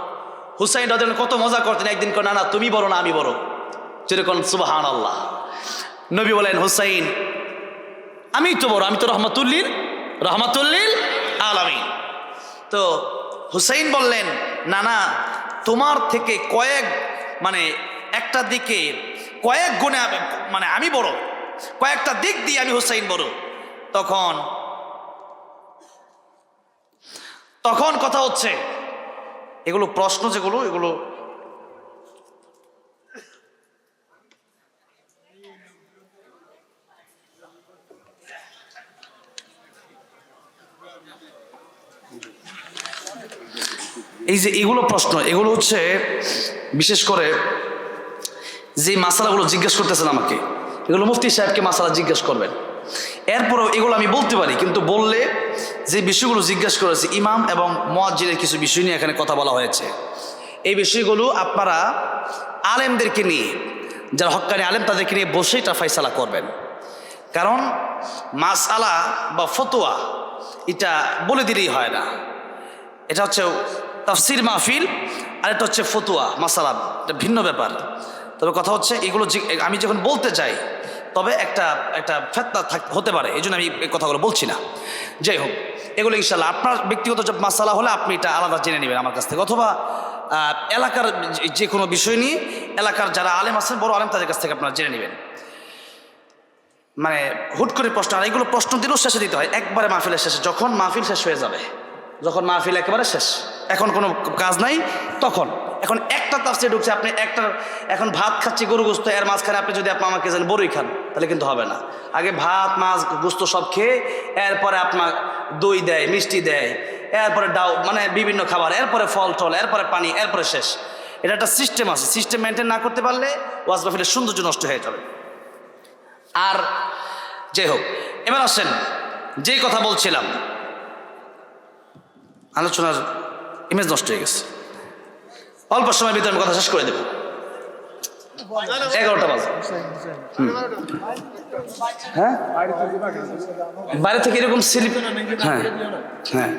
S1: হুসাইন রাদিয়াল্লাহু কত মজা করতেন। একদিন করে না তুমি বড় না আমি বড়, যেরকম সুবহানাল্লাহ। নবী বলেন হুসাইন আমি তো বড়, আমি তো রহমাতুল্লিল আলামিন। তো হুসাইন বললেন না না, তোমার থেকে একটা দিকে কয়েক গুণে আমি বড়, কয়েকটা দিক দিয়ে আমি হুসাইন বড়। তখন কথা হচ্ছে এগুলো প্রশ্ন যেগুলো এগুলো এই যে এগুলো প্রশ্ন, এগুলো হচ্ছে বিশেষ করে যে মাসালাগুলো জিজ্ঞেস করতেছেন আমাকে, এগুলো মুফতি সাহেবকে মাসালা জিজ্ঞেস করবেন। এরপরেও এগুলো আমি বলতে পারি, কিন্তু বললে যে বিষয়গুলো জিজ্ঞেস করেছে ইমাম এবং মুয়াজ্জিনের কিছু বিষয় নিয়ে এখানে কথা বলা হয়েছে, এই বিষয়গুলো আপনারা আলেমদেরকে নিয়ে, যারা হক্কানি আলেম তাদেরকে নিয়ে বসে এটা ফয়সালা করবেন। কারণ মাসালা বা ফতোয়া এটা বলে দিলেই হয় না। এটা হচ্ছে তাফসির মাহফিল আর এটা হচ্ছে ফতোয়া মাসালা, এটা ভিন্ন ব্যাপার। তবে কথা হচ্ছে এগুলো আমি যখন বলতে চাই তবে একটা ফেতনা হতে পারে, এই জন্য আমি এই কথাগুলো বলছি না। যাই হোক, এগুলো ইনশাল্লাহ আপনার ব্যক্তিগত মাসালা হলে আপনি এটা আলাদা জেনে নেবেন আমার কাছ থেকে, অথবা এলাকার যে কোনো বিষয় নিয়ে এলাকার যারা আলেম আছেন, বড় আলেম, তাদের কাছ থেকে আপনারা জেনে নেবেন। হুট করে প্রশ্ন, আর এগুলো প্রশ্ন দিলেও শেষে দিতে হয়, একবারে মাহফিলের শেষে, যখন মাহফিল শেষ হয়ে যাবে, যখন মাহফিল একেবারে শেষ, এখন কোনো কাজ নাই, তখন এখন একটা তাফসীর ঢুকছে, আপনি এখন ভাত খাচ্ছি গরু গোস্ত, এর মাঝখানে আপনি যদি আমাকে যেন বড়ই খান, তাহলে কিন্তু হবে না। আগে ভাত মাছ গোস্ত সব খেয়ে এরপরে আপনার দই দেয়, মিষ্টি দেয়, এরপরে ডাউ বিভিন্ন খাবার, এরপরে ফল টল, এরপরে পানি, এরপরে শেষ। এটা একটা সিস্টেম আছে, সিস্টেম মেনটেন না করতে পারলে ওয়াজ মাহফিলের সৌন্দর্য নষ্ট হয়ে যাবে। আর যাই হোক, এবার আসেন যেই কথা বলছিলাম, আলোচনার ইমেজ নষ্ট হয়ে গেছে, অল্প সময়ের ভিতরে আমি কথা শেষ করে দেব। 11টা বাজে। হ্যাঁ, বাইরে থেকে এরকম স্লিপ, হ্যাঁ হ্যাঁ,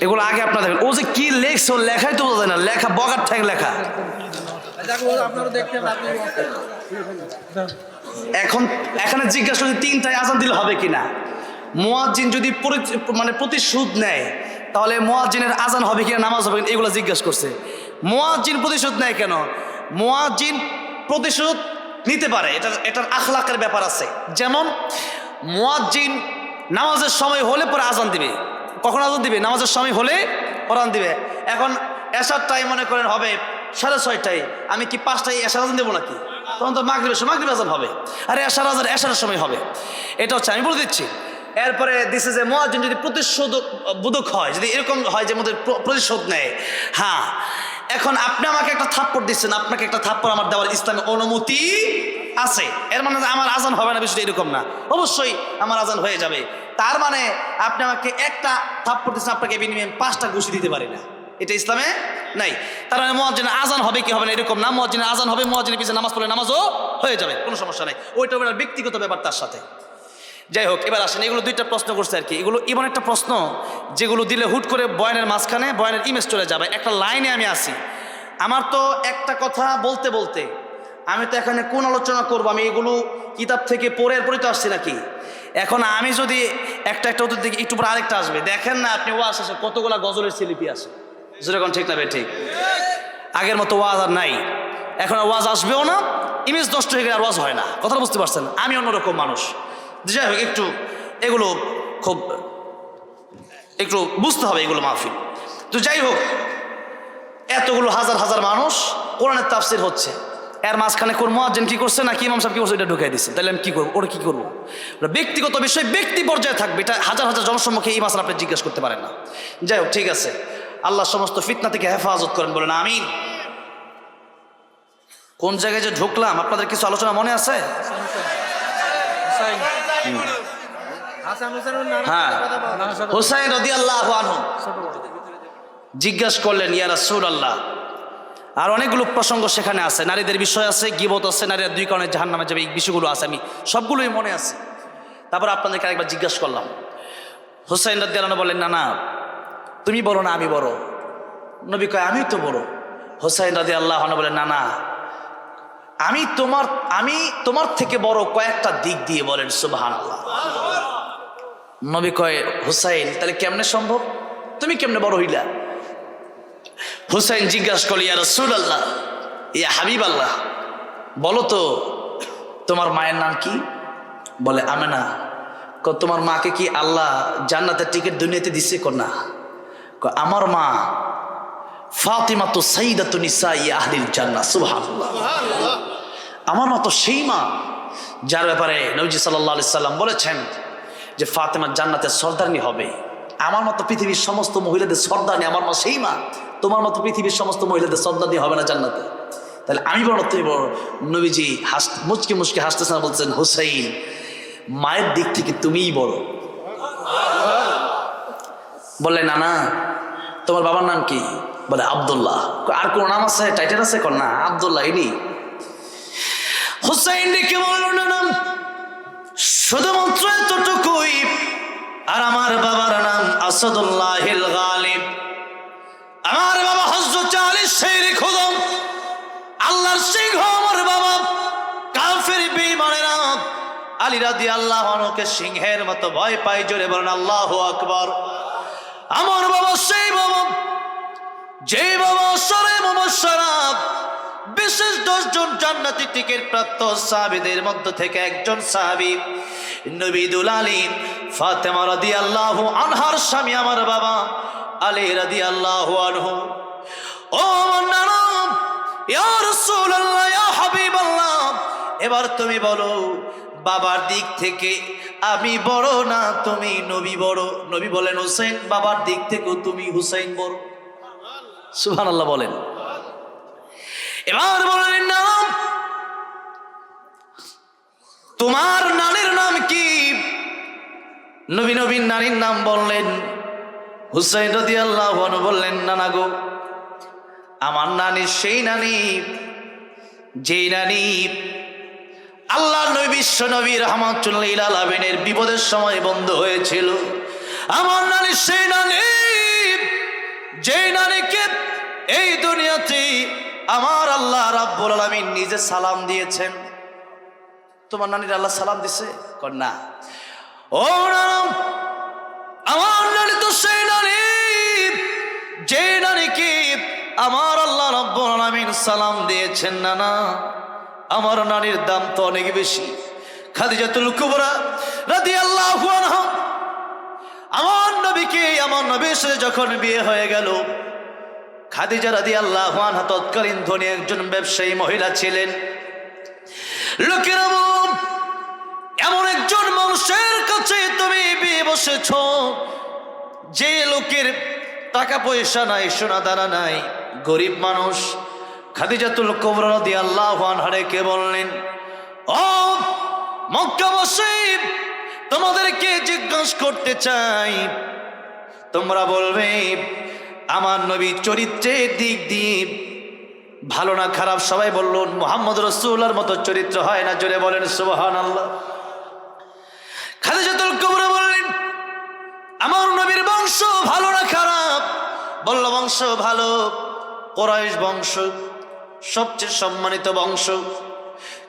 S1: এগুলো আগে আপনারা দেখবেন। ও যে কি লেখছে, ও লেখাই তো বোঝা যায় না, লেখা বগার ঠ্যাং লেখা। এখন এখানে জিজ্ঞাসা যদি 3টায় আজান দিলে হবে কিনা, মুয়াজ্জিন যদি প্রতিশোধ নেয় তাহলে মুয়াজ্জিনের আজান হবে কিনা, নামাজ হবে কিনা, এগুলো জিজ্ঞাসা করছে। মুয়াজ্জিন প্রতিশোধ নেয় কেন? মুয়াজ্জিন প্রতিশোধ নিতে পারে, এটার আখলাকের ব্যাপার আছে। যেমন মুয়াজ্জিন নামাজের সময় হলে পরে আজান দিবে। কখন আজান দিবে? নামাজের সময় হলে আজান দিবে। এখন এশার টাইম মনে করেন হবে 6:30, আমি কি 5টায় এশার আজান দেবো নাকি? তখন তো মাগরিবের আজান হবে, আর এশার আজান এশারের সময় হবে। এটা হচ্ছে, আমি বলে দিচ্ছি। এরপরে দিছে যে মুয়াজ্জিন যদি প্রতিশোধবোধক হয়, যদি এরকম হয় যে মধ্যে প্রতিশোধ নেয়, হ্যাঁ, এখন আপনি আমাকে একটা থাপ্পড় দিচ্ছেন, আপনাকে একটা থাপ্পড় আমার দেওয়ার ইসলামে অনুমতি আছে। এর মানে আমার আজান হবে না, বিষয়টা এরকম না, অবশ্যই আমার আজান হয়ে যাবে। তার মানে আপনি আমাকে একটা থাপ্পড় দিচ্ছেন, আপনাকে বিনিময়ে 5টা ঘুষি দিতে পারি না, এটা ইসলামে নাই। তার মানে মুয়াজ্জিনের আজান হবে কি হবে না এরকম না, মুয়াজ্জিনের আজান হবে, মুয়াজ্জিনের পিছনে নামাজ পড়লে নামাজও হয়ে যাবে, কোনো সমস্যা নাই। ওইটা ব্যক্তিগত ব্যাপার তার সাথে। যাই হোক, এবার আসেন, এগুলো দুইটা প্রশ্ন করছে আর কি। এগুলো এমন একটা প্রশ্ন যেগুলো দিলে হুট করে বয়ানের মাঝখানে বয়ানের ইমেজ চলে যাবে। একটা লাইনে আমি আসি, আমার তো একটা কথা বলতে বলতে আমি তো এখানে কোন আলোচনা করব, আমি এগুলো কিতাব থেকে পড়ে এরপরে তো আসছি নাকি। এখন আমি যদি একটা উত্তর দিকে একটু পরে আরেকটা আসবে, দেখেন না আপনি ওয়াজ আসে কতগুলা গজলের শিল্পী আছে, যেরকম ঠিক না ভাই? ঠিক, আগের মতো ওয়াজ আর নাই, এখন আর ওয়াজ আসবেও না, ইমেজ নষ্ট হয়ে গেলে আর ওয়াজ হয় না। কথাটা বুঝতে পারছেন? আমি অন্যরকম মানুষ। যাই হোক, একটু এগুলো খুব একটু বুঝতে হবে এগুলো মাহফিল। তো যাই হোক, এতগুলো হাজার হাজার মানুষ কোরআনের তাফসির হচ্ছে, এর মাঝখানে কোন মুয়াজ্জিন কি করছে না কি ইমাম সাহেব কি করছে এটা ঢুকাই দিচ্ছে, তাহলে আমি কি করবো? ওরা কি করবো? ওটা ব্যক্তিগত বিষয়, ব্যক্তি পর্যায়ে থাকবে, এটা হাজার হাজার জনসম্মুখে এই মাসলা আপনি জিজ্ঞেস করতে পারেন না। যাই হোক, ঠিক আছে, আল্লাহ সমস্ত ফিতনা থেকে হেফাজত করেন, বলেন আমিন। কোন জায়গায় যে ঢুকলাম, আপনাদের কিছু আলোচনা মনে আছে? হ্যাঁ, হুসাইন রাদিয়াল্লাহু আনহু জিজ্ঞাসা করলেন, ইয়া রাসূলুল্লাহ। আর অনেকগুলো প্রসঙ্গ সেখানে আছে, নারীদের বিষয় আছে, গীবত আছে, নারীরা দুই কারণে জাহান্নামে যাবে, এই বিষয়গুলো আছে, আমি সবগুলোই মনে আছে। তারপর আপনাদেরকে আরেকবার জিজ্ঞাসা করলাম। হুসাইন রাদিয়াল্লাহু আনহু বলেন, না না, তুমি বলো না আমি বড়। নবী কয়, আমি তো বড়। হুসাইন রাদিয়াল্লাহু আনহু বলেন, না না, আমি তোমার থেকে বড় কয়েকটা দিক দিয়ে, বলেন সুবহানাল্লাহ। নবী কয়, হুসাইন তাহলে কেমনে সম্ভব, তুমি কেমনে বড় হইলা? হুসাইন জিজ্ঞাসা করল, ইয়া রাসূলুল্লাহ, ইয়া হাবিবাল্লাহ, বলো তো তোমার মায়ের নাম কি? বলে আমেনা। তোমার মাকে কি আল্লাহ জান্নাতের টিকিট দুনিয়াতে দিছে? না। আমার মা ফাতিমাতু সাইয়্যিদাতু নিসাই আহলিল জান্নাহ। সুবহানাল্লাহ। আমার মা তো সেই মা যার ব্যাপারে নবীজি সাল্লাল্লাহু আলাইহি সাল্লাম বলেছেন যে ফাতেমা জান্নাতের সর্দারনি হবে। আমার মতো পৃথিবীর সমস্ত মহিলাদের সর্দারনি আমার মা সেই মা। তোমার মতো পৃথিবীর সমস্ত মহিলাদের সর্দারনি হবে না জান্নাতে। তাহলে আমি বড়, তুমি বড়। নবীজি মুচকি মুচকি হাসতেছেন, বলছেন, হুসাইন মায়ের দিক থেকে তুমিই বড়। বললেন, না না, তোমার বাবার নাম কি? বলে আব্দুল্লাহ। আর কোন নাম আছে, টাইটেল আছে? না, আব্দুল্লাহ ইনি। হুসাইন ডেকে বলল, না নাম শুধুমাত্র এতটুকুই, আর আমার বাবার নাম আসাদুল্লাহিল গালিব। আমার বাবা হযরত আলী শের খুদম, আল্লাহর সিংহ আমার বাবা। কাফের বেঈমানেরা আলী রাদিয়াল্লাহু আনহুকে সিংহের মতো ভয় পায়। জোরে বলেন আল্লাহু আকবার। আমার বাবা সেই বাবা, যে বাবা সরে মুবাশশারা বিশেষ 10 জন জান্নাতি টিকিট প্রাপ্ত সাহাবীদের মধ্য থেকে একজন সাহাবী নবী দুলালী ফাতেমা রাদিয়াল্লাহু আনহার স্বামী আমার বাবা আলী রাদিয়াল্লাহু আনহু। ও আমার নানা, ইয়া রাসূলুল্লাহ, ইয়া হাবিবাল্লাহ, এবার তুমি বলো বাবার দিক থেকে আমি বড় না তুমি নবী বড়? নবী বলেন, হুসাইন বাবার দিক থেকেও তুমি হুসাইন বড়। সুবহানাল্লাহ বলেন। এবার বলেন, নাম তোমার নানির নাম কি? নবীর নানির নাম বললেন। হুসাইন রাদিয়াল্লাহু আনহু বললেন, নানা গো, আমার নানি সেই নানি যেই নানি আল্লাহ নবী বিশ্ব নবী রাহমাতুল্লাহ লিল আলামিনের বিপদের সময় বন্ধ হয়েছিল। আমার নানি সেই নানি যেই নানিকে এই দুনিয়াতে আমার আল্লাহ রাব্বুল আলামিন নিজে সালাম দিয়েছেন। তোমার নানির আল্লাহ সালাম দিছে? না। ও নানা, আমার নানি তো সেই নানি যে নানিকে আমার আল্লাহ রাব্বুল আলামিন সালাম দিয়েছেন। নানা, আমার নানির দাম তো অনেক বেশি। খাদিজাতুল কুবরা রাদিয়াল্লাহু আনহা আমার নবীর সাথে যখন বিয়ে হয়ে গেল, খাদিজা রাদিয়াল্লাহু আনহা তৎকালীন ধনী একজন ব্যবসায়ী মহিলা ছিলেন। লোকেরা বলল, এমন একজন মানুষের কাছে তুমি বিয়ে বসেছো যে লোকের টাকা পয়সা নাই, সোনা দানা নাই, গরিব মানুষ। খাদিজাতুল কুবরা রাদিয়াল্লাহু আনহা কে বললেন, ও মক্কাবাসী, তোমাদেরকে জিজ্ঞাসা করতে চাই, তোমরা বলবে আমার নবী চরিত্রের দিক দিয়ে ভালো না খারাপ? সবাই বলল, মুহাম্মদ রাসূলুল্লাহর মতো চরিত্র হয় না। জোরে বলেন সুবহানাল্লাহ। খাদিজাতুল কুবরা বললেন, আমার নবীর বংশ ভালো না খারাপ? বলল, বংশ ভালো, কুরাইশ বংশ, সবচেয়ে সম্মানিত বংশ।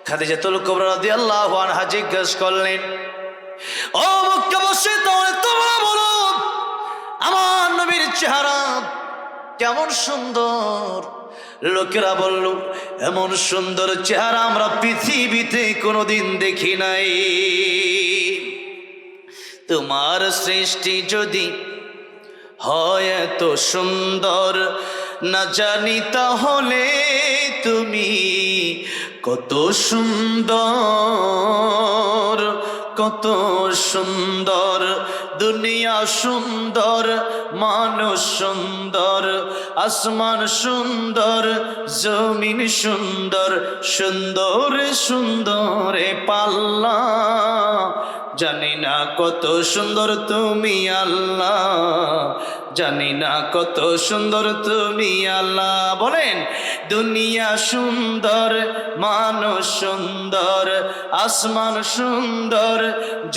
S1: খাদিজাতুল কুবরা রাদিয়াল্লাহু আনহা জিজ্ঞেস করলেন, ও মক্কাবাসী, তাহলে তোমরা বলো আমার নবীর চেহারা কেমন সুন্দর? লোকেরা বলল, এমন সুন্দর চেহারা আমরা পৃথিবীতে কোনোদিন দেখি নাই। তোমার সৃষ্টি যদি হয় এত সুন্দর, না জানি তাহলে তুমি কত সুন্দর, কত সুন্দর। দুনিয়া সুন্দর, মানুষ সুন্দর, আসমান সুন্দর, জমিন সুন্দর, সুন্দর সুন্দরে পাল্লা। জানি না কত সুন্দর তুমি আল্লাহ, জানি না কত সুন্দর তুমি আল্লাহ। বলেন, দুনিয়া সুন্দর, মানুষ সুন্দর, আসমান সুন্দর,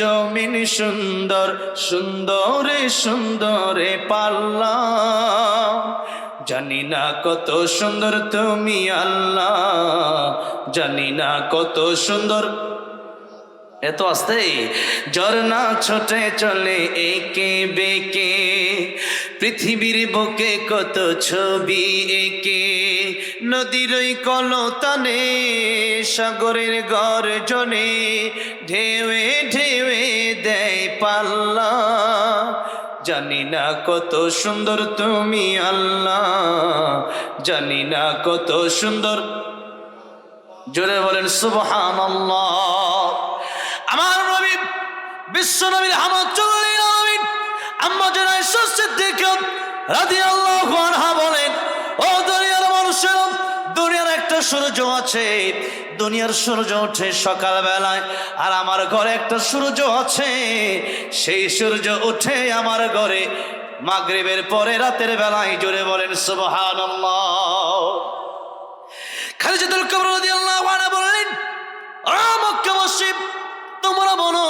S1: জমিন সুন্দর, সুন্দরে সুন্দরে পাল্লা। জানি না কত সুন্দর তুমি আল্লাহ, জানি না কত সুন্দর। এত আস্তে ঝর্ণা ছোটে চলে একে বেঁকে, পৃথিবীর বুকে কত ছবি এঁকে। নদীর ওই কলতানে, সাগরের গর্জনে, ঢেউে ঢেউে দেয় পাল্লা। জানি না কত সুন্দর তুমি আল্লাহ, জানি না কত সুন্দর। জোরে বলেন সুবহানাল্লাহ। আমার নবী, বিশ্ব নবীর হামাতুল্লিল আলামিন আম্মা জান আয়েশা সিদ্দিকা রাদিয়াল্লাহু আনহা বলেন, ও দুনিয়ার মানুষেরা, দুনিয়ার একটা সূর্য আছে, দুনিয়ার সূর্য ওঠে সকাল বেলায়, আর আমার ঘরে একটা সূর্য আছে, সেই সূর্য ওঠে আমার ঘরে মাগরিবের পরে রাতের বেলায়। জোরে বলেন সুবহানাল্লাহ। খাদিজাতুল কুবরা রাদিয়াল্লাহু আনহা বললেন, ও মক্কাবাসী, তোমরা বলো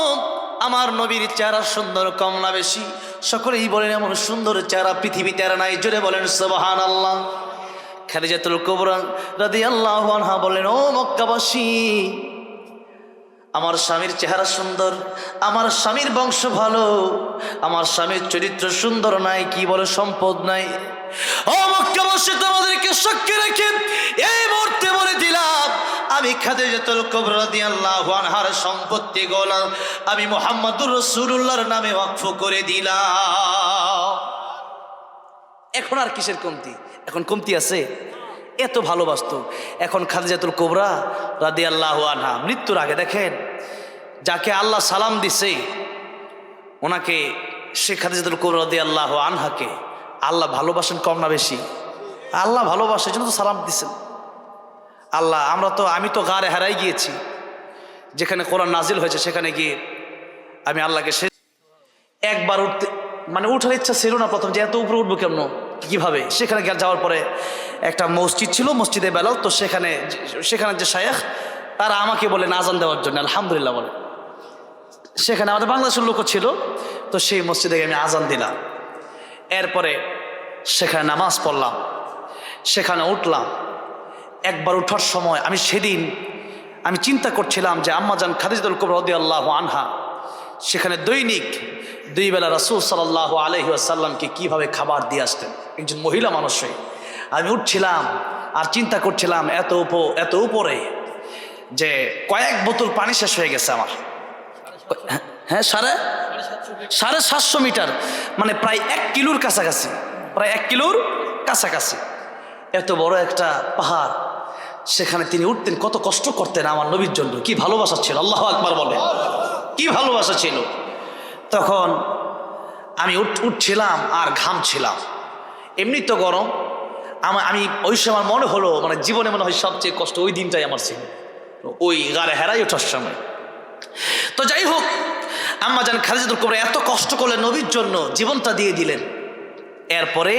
S1: আমার নবীর চেহারা সুন্দর কম না বেশি? সকলেই বলেন, এমন সুন্দর চেহারা পৃথিবীতে আর নাই। জোরে বলেন সুবহানাল্লাহ। খাদিজাতুল কুবরা রাদিয়াল্লাহু আনহা বলেন, ও মক্কাবাসী, আমার স্বামীর চেহারা সুন্দর, আমার স্বামীর বংশ ভালো, আমার স্বামীর চরিত্র সুন্দর নাই, কি বলে সম্পদ নাই। ও মক্কাবাসী, তোমাদেরকে সাক্ষী রেখে এই মুহূর্তে বলে দিলাম, আমি খাদিজাতুল কুবরা রাদিয়াল্লাহু আনহার সম্পত্তিগুলো আমি মুহাম্মদুর রাসূলুল্লাহর নামে ওয়াকফ করে দিলাম। এখন আর কিসের কমতি? এখন কমতি আছে? এত ভালোবাসতো। এখন খাদিজাতুল কুবরা রাদিয়াল্লাহু আনহা মৃত্যুর আগে দেখেন, যাকে আল্লাহ সালাম দিছে ওনাকে, সে খাদিজাতুল কুবরা রাদিয়াল্লাহু আনহাকে আল্লাহ ভালোবাসেন কম না বেশি? আল্লাহ ভালোবাসে, জন্য তো সালাম দিছেন আল্লাহ। আমি তো গারে হারাই গিয়েছি, যেখানে কোরআন নাজিল হয়েছে সেখানে গিয়ে আমি আল্লাহকে একবার উঠার ইচ্ছা ছিল না প্রথম, যে এত উপরে উঠবো কেমন, কিভাবে। সেখানে যাওয়ার পরে একটা মসজিদ ছিল, মসজিদে বেলাল, তো সেখানে যে শায়েখ, তারা আমাকে বলেন আজান দেওয়ার জন্য, আলহামদুলিল্লাহ বলে। সেখানে আমাদের বাংলাদেশের লোকও ছিল, তো সেই মসজিদে আমি আজান দিলাম। এরপরে সেখানে নামাজ পড়লাম, সেখানে উঠলাম। একবার উঠার সময় আমি চিন্তা করছিলাম যে আম্মা জান খাদিজাতুল কুবরা রাদিয়াল্লাহু আনহা সেখানে দৈনিক 2 বেলা রাসূল সাল্লাল্লাহু আলাইহি ওয়াসাল্লামকে কিভাবে খাবার দিয়ে আসতেন, একজন মহিলা মানুষ হয়ে। আমি উঠছিলাম আর চিন্তা করছিলাম এত উপরে যে কয়েক বোতল পানি শেষ হয়ে গেছে আমার। হ্যাঁ, 750 মিটার, মানে প্রায় 1 কিলোর কাছাকাছি, প্রায় 1 কিলোর কাছাকাছি। এত বড় একটা পাহাড়, সেখানে তিনি উঠতেন, কত কষ্ট করতেন আমার নবীর জন্য। কি ভালোবাসা ছিল, আল্লাহু আকবার বলে, কি ভালোবাসা ছিল। তখন আমি উঠছিলাম আর ঘামছিলাম, এমনি তো গরম। আমি ওই সময় আমার মনে হলো, মানে জীবনে মনে হয় সবচেয়ে কষ্ট ওই দিনটাই আমার ছিল, ওই গাড়ে হেরাই ওঠার সময়। তো যাই হোক, আম্মা জান খাদিজাতুল কুবরা এত কষ্ট করলেন নবীর জন্য, জীবনটা দিয়ে দিলেন। এরপরে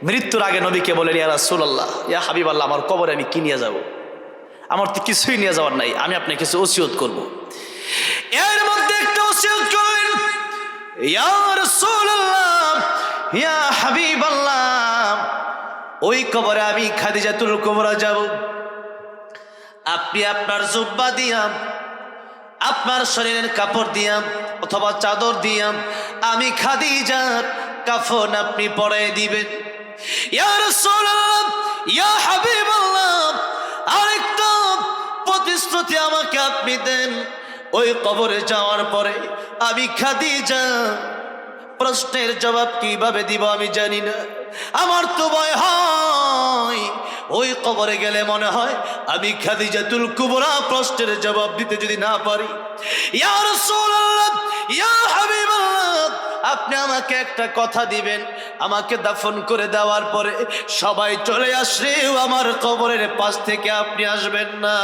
S1: মৃত্যুর আগে নবীকে বলেন, ইয়া রাসূলুল্লাহ, ইয়া হাবিবাল্লাহ, আমার কবরে আমি কি নিয়ে যাব? আমার তো কিছুই নিয়ে যাওয়ার নাই, আমি আপনাকে কিছু ওসিয়ত করব। এর মধ্যে একটা ওসিয়ত করলেন, ইয়া রাসূলুল্লাহ, ইয়া হাবিবাল্লাহ, ওই কবরে আমি খাদিজাতুল কুবরা যাব, আপনি আপনার জুব্বা দিয়া, আপনার শরীরের কাপড় দিয়া অথবা চাদর দিয়া আমি খাদিজার কাফন আপনি পরাই দিবেন। ইয়া রাসূলুল্লাহ, ইয়া হাবিবাল্লাহ, আরেকটা প্রতিশ্রুতি আমাকে আপনি দেন, ওই কবরে যাওয়ার পরে আমি খাদিজা প্রশ্নের জবাব কিভাবে দিব আমি জানি না। আমার তো ভয় হয় ওই কবরে গেলে মনে হয় আমি খাদিজাতুল কুবরা প্রশ্নের জবাব দিতে যদি না পারি। ইয়া রাসূলুল্লাহ, ইয়া হাবিবাল্লাহ, আপনি আমাকে একটা কথা দিবেন, আমাকে দাফন করে দেওয়ার পরে সবাই চলে আসলেও আমার কবরের পাশ থেকে আপনি আসবেন না।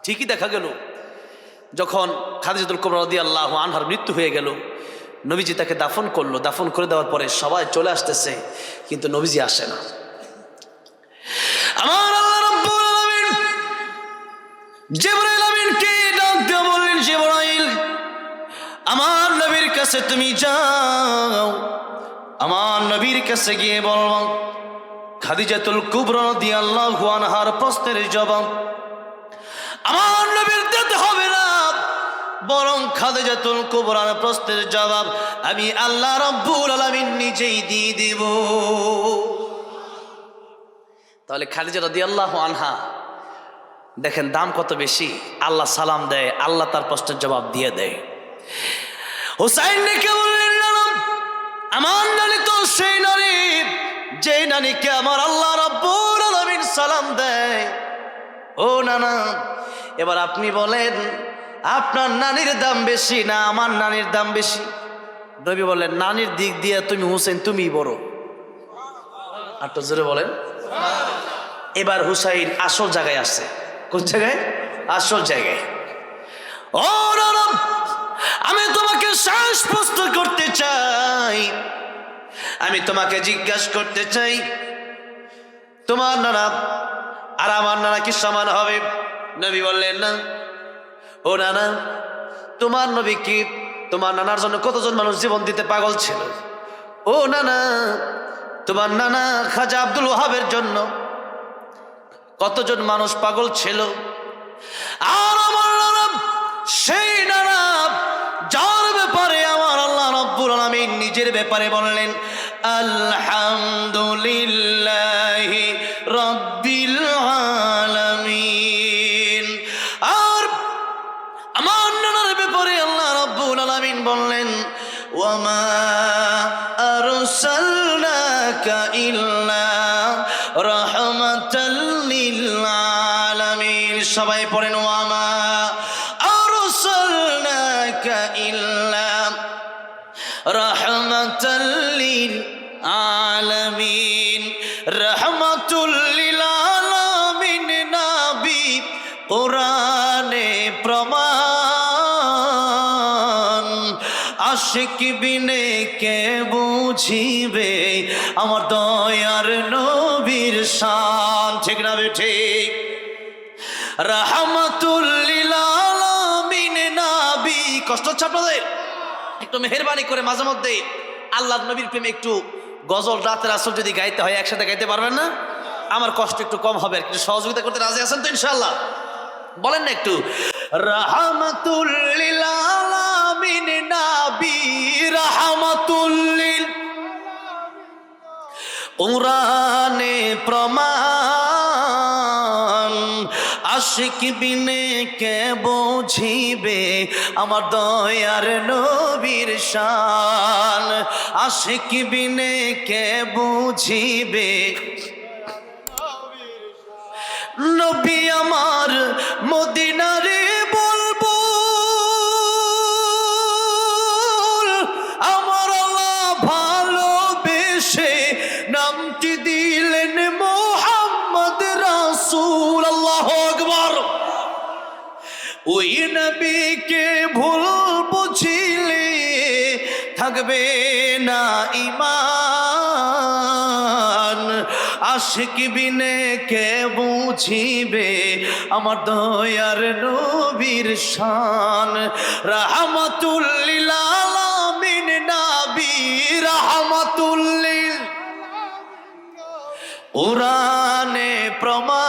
S1: ঠিকই দেখা গেল যখন খাদিজাতুল কুবরা রাদিয়াল্লাহু আনহার মৃত্যু হয়ে গেল, নবীজি তাকে দাফন করলো। দাফন করে দেওয়ার পরে সবাই চলে আসতেছে, কিন্তু নবীজি আসে না। আমার আল্লাহ রাব্বুল আলামিন জিবরাইল আমিনকে ডাক দিয়ে বললেন, জিবরাইল, আমার নবীর কাছে তুমি যাও, আমার নবীর কাছে গিয়ে বলবো খাদিজাতুল কুবরা রাদিয়াল্লাহু আনহার প্রশ্নের জবাব আমার নবীর দিতে হবে না, বরং খাদিজাতুল কুবরার প্রশ্নের জবাব আমি আল্লাহ রাব্বুল আলামিন নিজেই দিয়ে দিব। তাহলে খাদিজা রাদিয়াল্লাহু আনহা দেখেন দাম কত বেশি। আল্লাহ সালাম দেয়, আল্লাহ তার প্রশ্নের জবাব দিয়ে দেয়। হুসাইনকে বললেন, আমার নানি তো সেই নারী যে নারীকে আমার আল্লাহ রাব্বুল আলামিন সালাম দেয়। ও নানা, এবার আপনি বলেন আপনার নানির দাম বেশি না আমার নানির দাম বেশি? নবী বললেন, নানির দিক দিয়ে তুমি হুসেন তুমি বড়। আর তো জোরে বলেন। এবার হুসাইন আসল জায়গায় আসছে। কোন জায়গায়? আসল জায়গায়। ও নানা, আমি তোমাকে শেষ প্রশ্ন করতে চাই, আমি তোমাকে জিজ্ঞাসা করতে চাই, তোমার নানা আর আমার নানা কি সমান হবে? নবী বললেন, না। ও নানা, তোমার নবী কি তোমার নানার জন্য কতজন মানুষ জীবন দিতে পাগল ছিল? ও নানা, তোমার নানা খাজা আব্দুল ওয়াহাবের জন্য কতজন মানুষ পাগল ছিল? আর আমার নানা সেই নানা যার ব্যাপারে আমার আল্লাহ রাব্বুল আলামিন নিজের ব্যাপারে বললেন, আলহামদুলিল্লাহি রাব্বিল আলামিন। আর আমার নানার ব্যাপারে আল্লাহ রাব্বুল আলামিন বললেন, ওয়ামা আরসালনাকা ইল্লা রাহমাতাল লিল আলামিন। সবাই পড়েন, ওয়ামা আরসালনাকা ইল্লা রাহমাতাল লিল আলামিন। রাহমাতুল লিল আলামিন নবী কোরআনে প্রমাণ, আশিক বিনে কে বুঝিবে আমার দয়ার নবীর শান। ঠিক না ঠিক? রাহমাতুল লিল আলামিন নবী। কষ্ট হচ্ছে আপনাদের? একটু মেহেরবানি করে মাঝে মধ্যে আল্লাহর নবীর প্রেমে একটু গজল রাতের আসর যদি গাইতে হয় একসাথে গাইতে পারবেন না? আমার কষ্ট একটু কম হবে, একটু সহযোগিতা করতে রাজি আছেন তো ইনশাআল্লাহ? বলেন না একটু। রাহমাতুল লিল আলামিন নবী, রাহমাতুল লিল কোরআনে প্রমাণ, আশিক বিনে কে বুঝিবে আমার দয়ার নবীর শান। আশিক বিনে কে বুঝিবে নবী আমার মদিনারে বলবো, আমার আল্লাহ ভালোবেসে নামটি দিলেন মুহাম্মদ রাসূল। আল্লাহু আকবার। ওই নবীকে ভুল বুঝিলে থাকবে না ঈমান, আশিক বিনে কে বুঝিবে আমার দয়ার নবীর শান। রাহমাতুল লিল আলামিন নবী রাহমাতুল লিল কুরআনে প্রমাণ।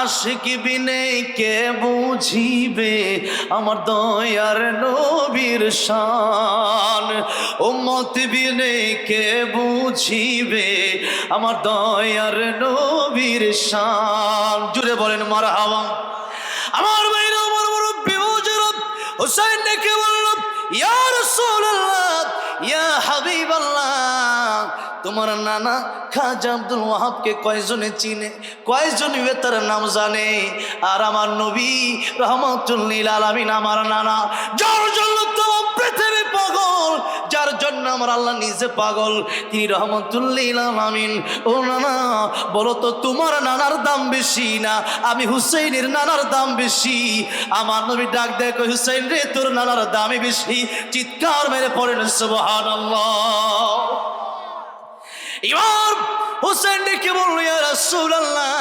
S1: আশিক বিনে কে বুঝিবে আমার দয়ার নবীর শান। উম্মত বিনে কে বুঝিবে আমার দয়ার নবীর শান। জুড়ে বলেন মারহাবা। আমার ভাইরা, আমার মুরব্বি হুজুর হুসাইন ডেকে বলল, ইয়া রাসূলুল্লাহ, ইয়া হাবিবাল্লাহ, তোমার নানা খাজা আব্দুল ওয়াহাবকে কয়জনে চিনে, কয়জন তার নাম জানে? আর আমার নবী রাহমাতুল লিল আলামিন আমার নানা, যার জন্য তোমার পৃথিবী পাগল, যার জন্য আমার আল্লাহ নিজে পাগল, তিনি রাহমাতুল লিল আলামিন। ও নানা, বলো তো তোমার নানার দাম বেশি না আমি হুসাইনের নানার দাম বেশি? আমার নবী ডাক দেয়, কই হুসাইন রে, তোর নানার দামই বেশি। চিৎকার মেরে পড়েন সুবহানাল্লাহ। এবার হুসাইন ডেকে বলল, ইয়া রাসূলুল্লাহ,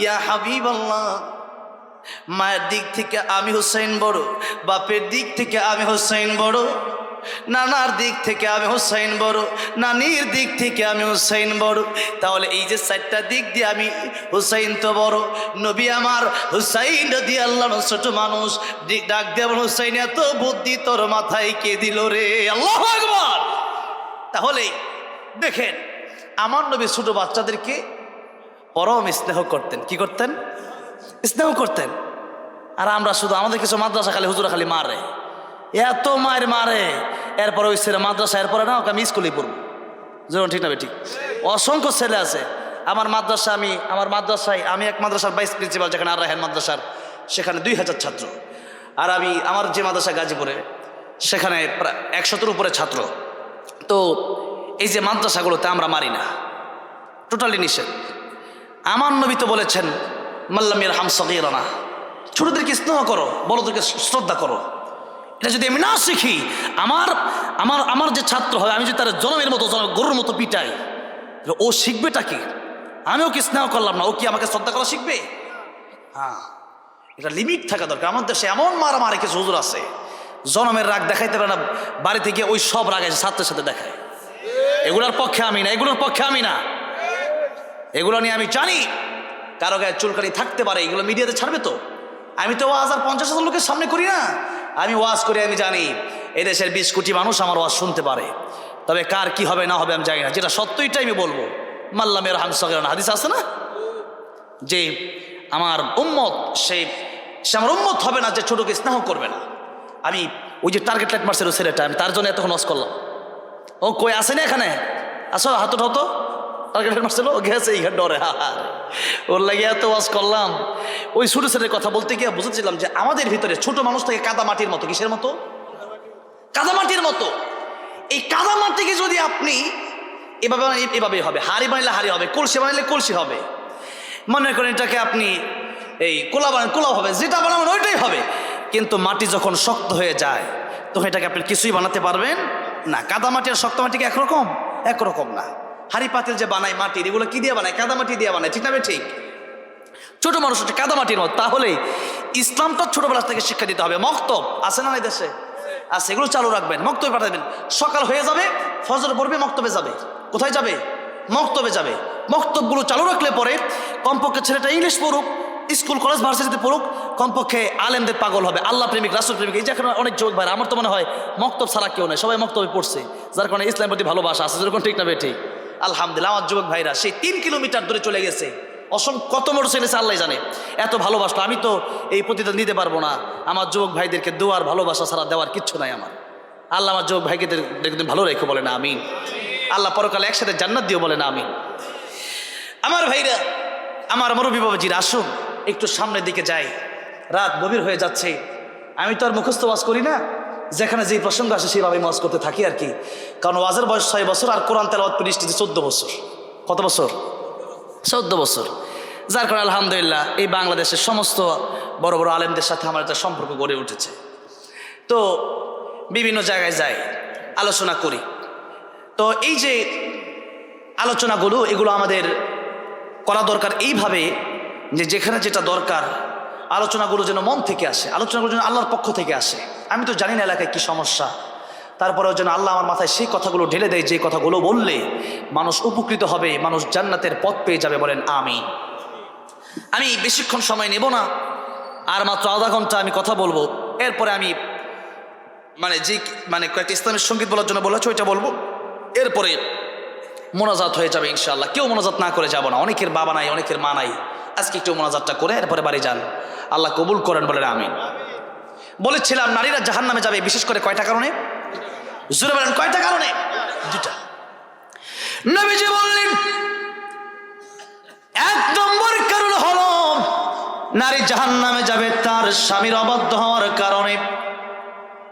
S1: ইয়া হাবিবাল্লাহ, মায়ের দিক থেকে আমি হুসাইন বড়, বাপের দিক থেকে আমি হুসাইন বড়, নানার দিক থেকে আমি হুসাইন বড়, নানির দিক থেকে আমি হুসাইন বড়। তাহলে এই যে চারটা দিক দিয়ে আমি হুসাইন তো বড়। নবী আমার হুসাইন রাদিয়াল্লাহু আনহু ছোট মানুষ, ডাক দিয়ে বল, হুসাইন এত বুদ্ধি তোর মাথায় কে দিল রে? আল্লাহু আকবার। তাহলে দেখেন, আমার নবী ছোট বাচ্চাদেরকে পরম স্নেহ করতেন। কি করতেন? স্নেহ করতেন। আর আমরা শুধু আমাদের কিছু মাদ্রাসা খালি হুজুরা খালি মারে, এত মায়ের মারে, এরপরে ওই ছেলে মাদ্রাসা, এরপরে না ওকে আমি স্কুলেই পড়বো। যেমন ঠিক না ঠিক? অসংখ্য ছেলে আছে আমার মাদ্রাসায় আমি এক মাদ্রাসার ভাইস প্রিন্সিপাল, যেখানে আর রাহেন মাদ্রাসার, সেখানে 2000 ছাত্র। আর আমি আমার যে মাদ্রাসা গাজীপুরে, সেখানে প্রায় 100-এর উপরে ছাত্র। তো এই যে মাদ্রাসাগুলোতে আমরা মারি না, টোটালি নিষেধ। আমার নবী তো বলেছেন, মাল্লাম ইয়ারহাম সগীরানা, ছোটদেরকে স্নেহ করো, বড়দেরকে শ্রদ্ধা করো। এটা যদি আমি না শিখি, আমার আমার আমার যে ছাত্র হয়, আমি যদি তার জনমের মতো গরুর মতো পিটাই, ও শিখবেটা কি? আমি ওকে স্নেহ করলাম না, ও কি আমাকে শ্রদ্ধা করা শিখবে? হ্যাঁ, এটা লিমিট থাকা দরকার। আমার দেশে এমন মারামারি কিছু হুজুর আছে, জনমের রাগ দেখাইতে পারে না, বাড়িতে গিয়ে ওই সব রাগ আছে ছাত্রের সাথে দেখায়। এগুলোর পক্ষে আমি না, এগুলোর পক্ষে আমি না। এগুলো নিয়ে আমি জানি কারো গায়ে চুলকানি থাকতে পারে, এগুলো মিডিয়াতে ছাড়বে তো। আমি তো ওয়াজ আর 50,000 লোকের সামনে করি না। আমি ওয়াজ করি, আমি জানি এদেশের 20 কোটি মানুষ আমার ওয়াজ শুনতে পারে। তবে কার কি হবে না হবে আমি জানি না, যেটা সত্যইটাই আমি বলবো। মাল্লাম ইয়ারহাম সগীরানা হাদিস আছে না, যে আমার উম্মত সে আমার উম্মত হবে না যে ছোটকে স্নেহ করবে না। আমি ওই যে টার্গেট লাইট মারছিল ছেলেটা, আমি তার জন্য এতক্ষণ ওয়াজ করলাম। ও কই আসে না এখানে? আসো, হাত হতো টার্গেট লাইট মারছিল, ও গেছে এই ডরে, ওর লাগে এত ওয়াজ করলাম। ওই ছোট ছেলের কথা বলতে গিয়ে বুঝেছিলাম যে আমাদের ভিতরে ছোট মানুষ থেকে কাদামাটির মতো। কিসের মতো? কাদামাটির মতো। এই কাদামাটিকে যদি আপনি এভাবে হবে, হাড়ি বানাইলে হাড়ি হবে, কলসি বানাইলে কলসি হবে। মনে করেন এটাকে আপনি এই কোলা বানান, কোলাও হবে, যেটা বানাবেন ওইটাই হবে। কিন্তু মাটি যখন শক্ত হয়ে যায়, তখন এটাকে আপনি কিছুই বানাতে পারবেন না। কাদামাটি আর শক্ত মাটিকে একরকম? একরকম না। হাড়ি পাতিল যে বানায় মাটির, এগুলো কি দিয়ে বানায়? কাদামাটি দিয়ে বানায়, ঠিক না? ঠিক। ছোট মানুষ হচ্ছে কাদামাটির মতো। তাহলে ইসলামটা ছোটবেলা থেকে শিক্ষা দিতে হবে। মক্তব আছে না এই দেশে? আছে, এগুলো চালু রাখবেন। মক্তবে পাঠাবেন, সকাল হয়ে যাবে, ফজর পড়বে, মক্তবে যাবে। কোথায় যাবে? মক্তবে যাবে। মক্তবগুলো চালু রাখলে পরে কমপক্ষে ছেলেটা ইংলিশ পড়ুক, স্কুল কলেজ ভার্সিটিতে পড়ুক, কমপক্ষে আলেমদের পাগল হবে, আল্লাহ প্রেমিক, রাসূল প্রেমিক। এই যে এখন অনেক যুবক ভাই, আমার তো মনে হয় মক্তব ছাড়া কেউ নেই, সবাই মক্তবে পড়ছে, যার কারণে ইসলামের প্রতি ভালোবাসা আছে। যেরকম ঠিক না ঠিক? আলহামদুলিল্লাহ, আমার যুবক ভাইরা সেই 3 কিলোমিটার দূরে চলে গেছে। কত মোটর ছেলেছে আল্লাহ জানে, এত ভালোবাসলো। আমি তো এই প্রতিদান দিতে পারবো না। আমার যুবক ভাইদেরকে দোয়ার ভালোবাসা ছাড়া দেওয়ার কিচ্ছু নাই আমার। আল্লাহ আমার যুবক ভাইকে ভালো রেখো, বলে না আমিন। আল্লাহ পরকালে একসাথে জান্নাত দিও, বলে না আমিন। আমার ভাইরা, আমার মুরব্বী বাবাজিরা, আসুন একটু সামনের দিকে যাই। রাত গভীর হয়ে যাচ্ছে। আমি তো আর মুখস্থ ওয়াজ করি না, যেখানে যেই প্রসঙ্গ আসে সেইভাবে ওয়াজ করতে থাকি আর কি। কারণ ওয়াজের বয়স 6 বছর, আর কোরআন তেলাওয়াত পৃষ্টিতে 14 বছর। কত বছর? 14 বছর। যার কারণে আলহামদুলিল্লাহ এই বাংলাদেশের সমস্ত বড় বড় আলেমদের সাথে আমার একটা সম্পর্ক গড়ে উঠেছে। তো বিভিন্ন জায়গায় যাই, আলোচনা করি। তো এই যে আলোচনাগুলো এগুলো আমাদের করা দরকার এইভাবে যে যেখানে যেটা দরকার আলোচনাগুলো যেন মন থেকে আসে, আলোচনাগুলো যেন আল্লাহর পক্ষ থেকে আসে। আমি তো জানি না এলাকায় কি সমস্যা, তারপরেও যেন আল্লাহ আমার মাথায় সেই কথাগুলো ঢেলে দেয় যে কথাগুলো বললে মানুষ উপকৃত হবে, মানুষ জান্নাতের পথ পেয়ে যাবে। বলেন আমিন। আমি বেশিক্ষণ সময় নেব না, আর মাত্র আধা ঘন্টা আমি কথা বলবো। এরপরে আমি কয়েকটি ইসলামের সঙ্গীত বলার জন্য বলেছি, ওইটা বলবো। এরপরে মোনাজাত হয়ে যাবে ইনশাআল্লাহ। কেউ মোনাজাত না করে যাব না, অনেকের বাবা নাই, অনেকের মা নাই। আজকে একটু মোনাজাতটা করে এরপরে বাড়ি যান, আল্লাহ কবুল করেন। বলেন আমিন। বলেছিলাম নারীরা জাহান্নামে যাবে বিশেষ করে কয়টা কারণে? জোরে বলেন কয়টা কারণে? দুটা। নবীজি বললেন এক নম্বর কারণ হলো নারী জাহান্নামে যাবে তার স্বামীর অবাধ্য হওয়ার কারণে।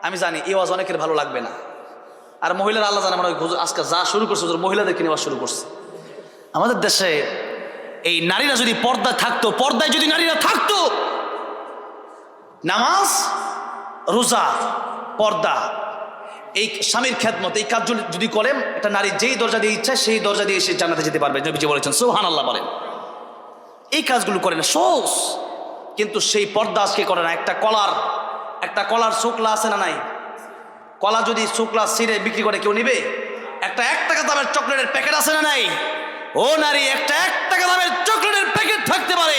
S1: আমি জানি এই ওয়াজ অনেকের ভালো লাগবে না, আর মহিলারা আল্লাহ জানে, আজকে যা শুরু করছে মহিলাদেরকে নেওয়া শুরু করছে। আমাদের দেশে এই নারীরা যদি পর্দায় থাকতো, পর্দায় যদি নারীরা থাকতো, নামাজ, রোজা, পর্দা, এই স্বামীর খেদমত, এই কাজ যদি করে একটা নারী যেই দরজা দিয়ে ইচ্ছা সেই দরজা দিয়ে সে জান্নাতে যেতে পারবে। নবীজি বলেছেন সুবহানাল্লাহ বলেন। এই কাজগুলো করে না সোস, কিন্তু সেই পর্দা আজকে করে না। একটা কলার শুকলা আছে না নাই? কলা যদি শুকলা ছিঁড়ে বিক্রি করে কেউ নিবে? একটা 1 টাকা দামের চকলেটের প্যাকেট আছে না নাই? ও নারী, একটা 1 টাকা দামের চকলেটের প্যাকেট থাকতে পারে,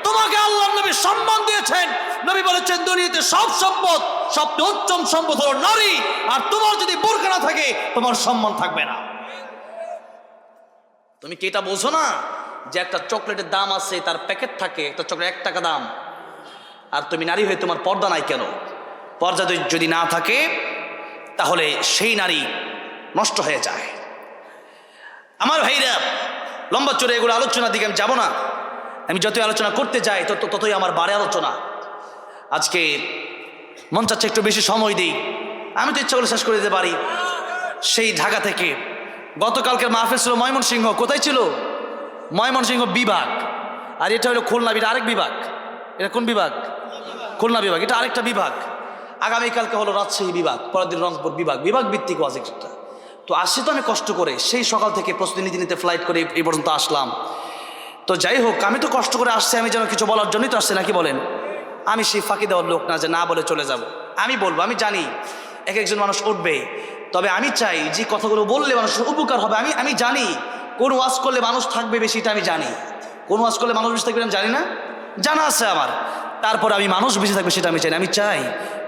S1: তোমাকে আল্লাহর নবী সম্মান দিয়েছেন। নবী বলেছেন দুনিয়াতে সব সম্পদ, সবচেয়ে উত্তম সম্পদ হলো নারী, আর তোমার যদি বোরকা না থাকে তোমার সম্মান থাকবে না। তুমি কি এটা বোঝো না যে একটা চকলেটের দাম আছে, তার প্যাকেট থাকে, একটা চকলেট 1 টাকা দাম, আর তুমি নারী হয়ে তোমার পর্দা নাই কেন? পর্দা যদি না থাকে তাহলে সেই নারী নষ্ট হয়ে যায়। আমার ভাইরা, লম্বা চড়ে এগুলো আলোচনার দিকে আমি যাব না। আমি যতই আলোচনা করতে যাই ততই আমার বাড়ে আলোচনা। আজকে মন চাচ্ছে একটু বেশি সময় দিই, আমি তো ইচ্ছা করে শেষ করে দিতে পারি। সেই ঢাকা থেকে গতকালকের মাহফিল ছিল ময়মনসিংহ। কোথায় ছিল? ময়মনসিংহ বিভাগ, আর এটা হলো খুলনা, এটা আরেক বিভাগ। এটা কোন বিভাগ? খুলনা বিভাগ, এটা আরেকটা বিভাগ। আগামীকালকে হলো রাজশাহী বিভাগ, পরের দিন রংপুর বিভাগ। বিভাগ ভিত্তিক ওয়াজ একটা। তো আসি তো আমি কষ্ট করে, সেই সকাল থেকে প্রস্তুতি নিতে ফ্লাইট করে এই পর্যন্ত আসলাম। তো যাই হোক, আমি তো কষ্ট করে আসছি, আমি যেন কিছু বলার জন্যই তো আসছি নাকি বলেন? আমি সেই ফাঁকি দেওয়ার লোক না যে না বলে চলে যাব। আমি বলবো, আমি জানি একজন মানুষ উঠবে, তবে আমি চাই যে কথাগুলো বললে মানুষের উপকার হবে। আমি জানি কোন ওয়াজ করলে মানুষ থাকবে বেশি, এটা আমি জানি। কোন ওয়াজ করলে মানুষ বেশি থাকবে আমি জানি না, জানা আছে আমার। তারপরে আমি মানুষ বেশি থাকবে সেটা আমি চাই না। আমি চাই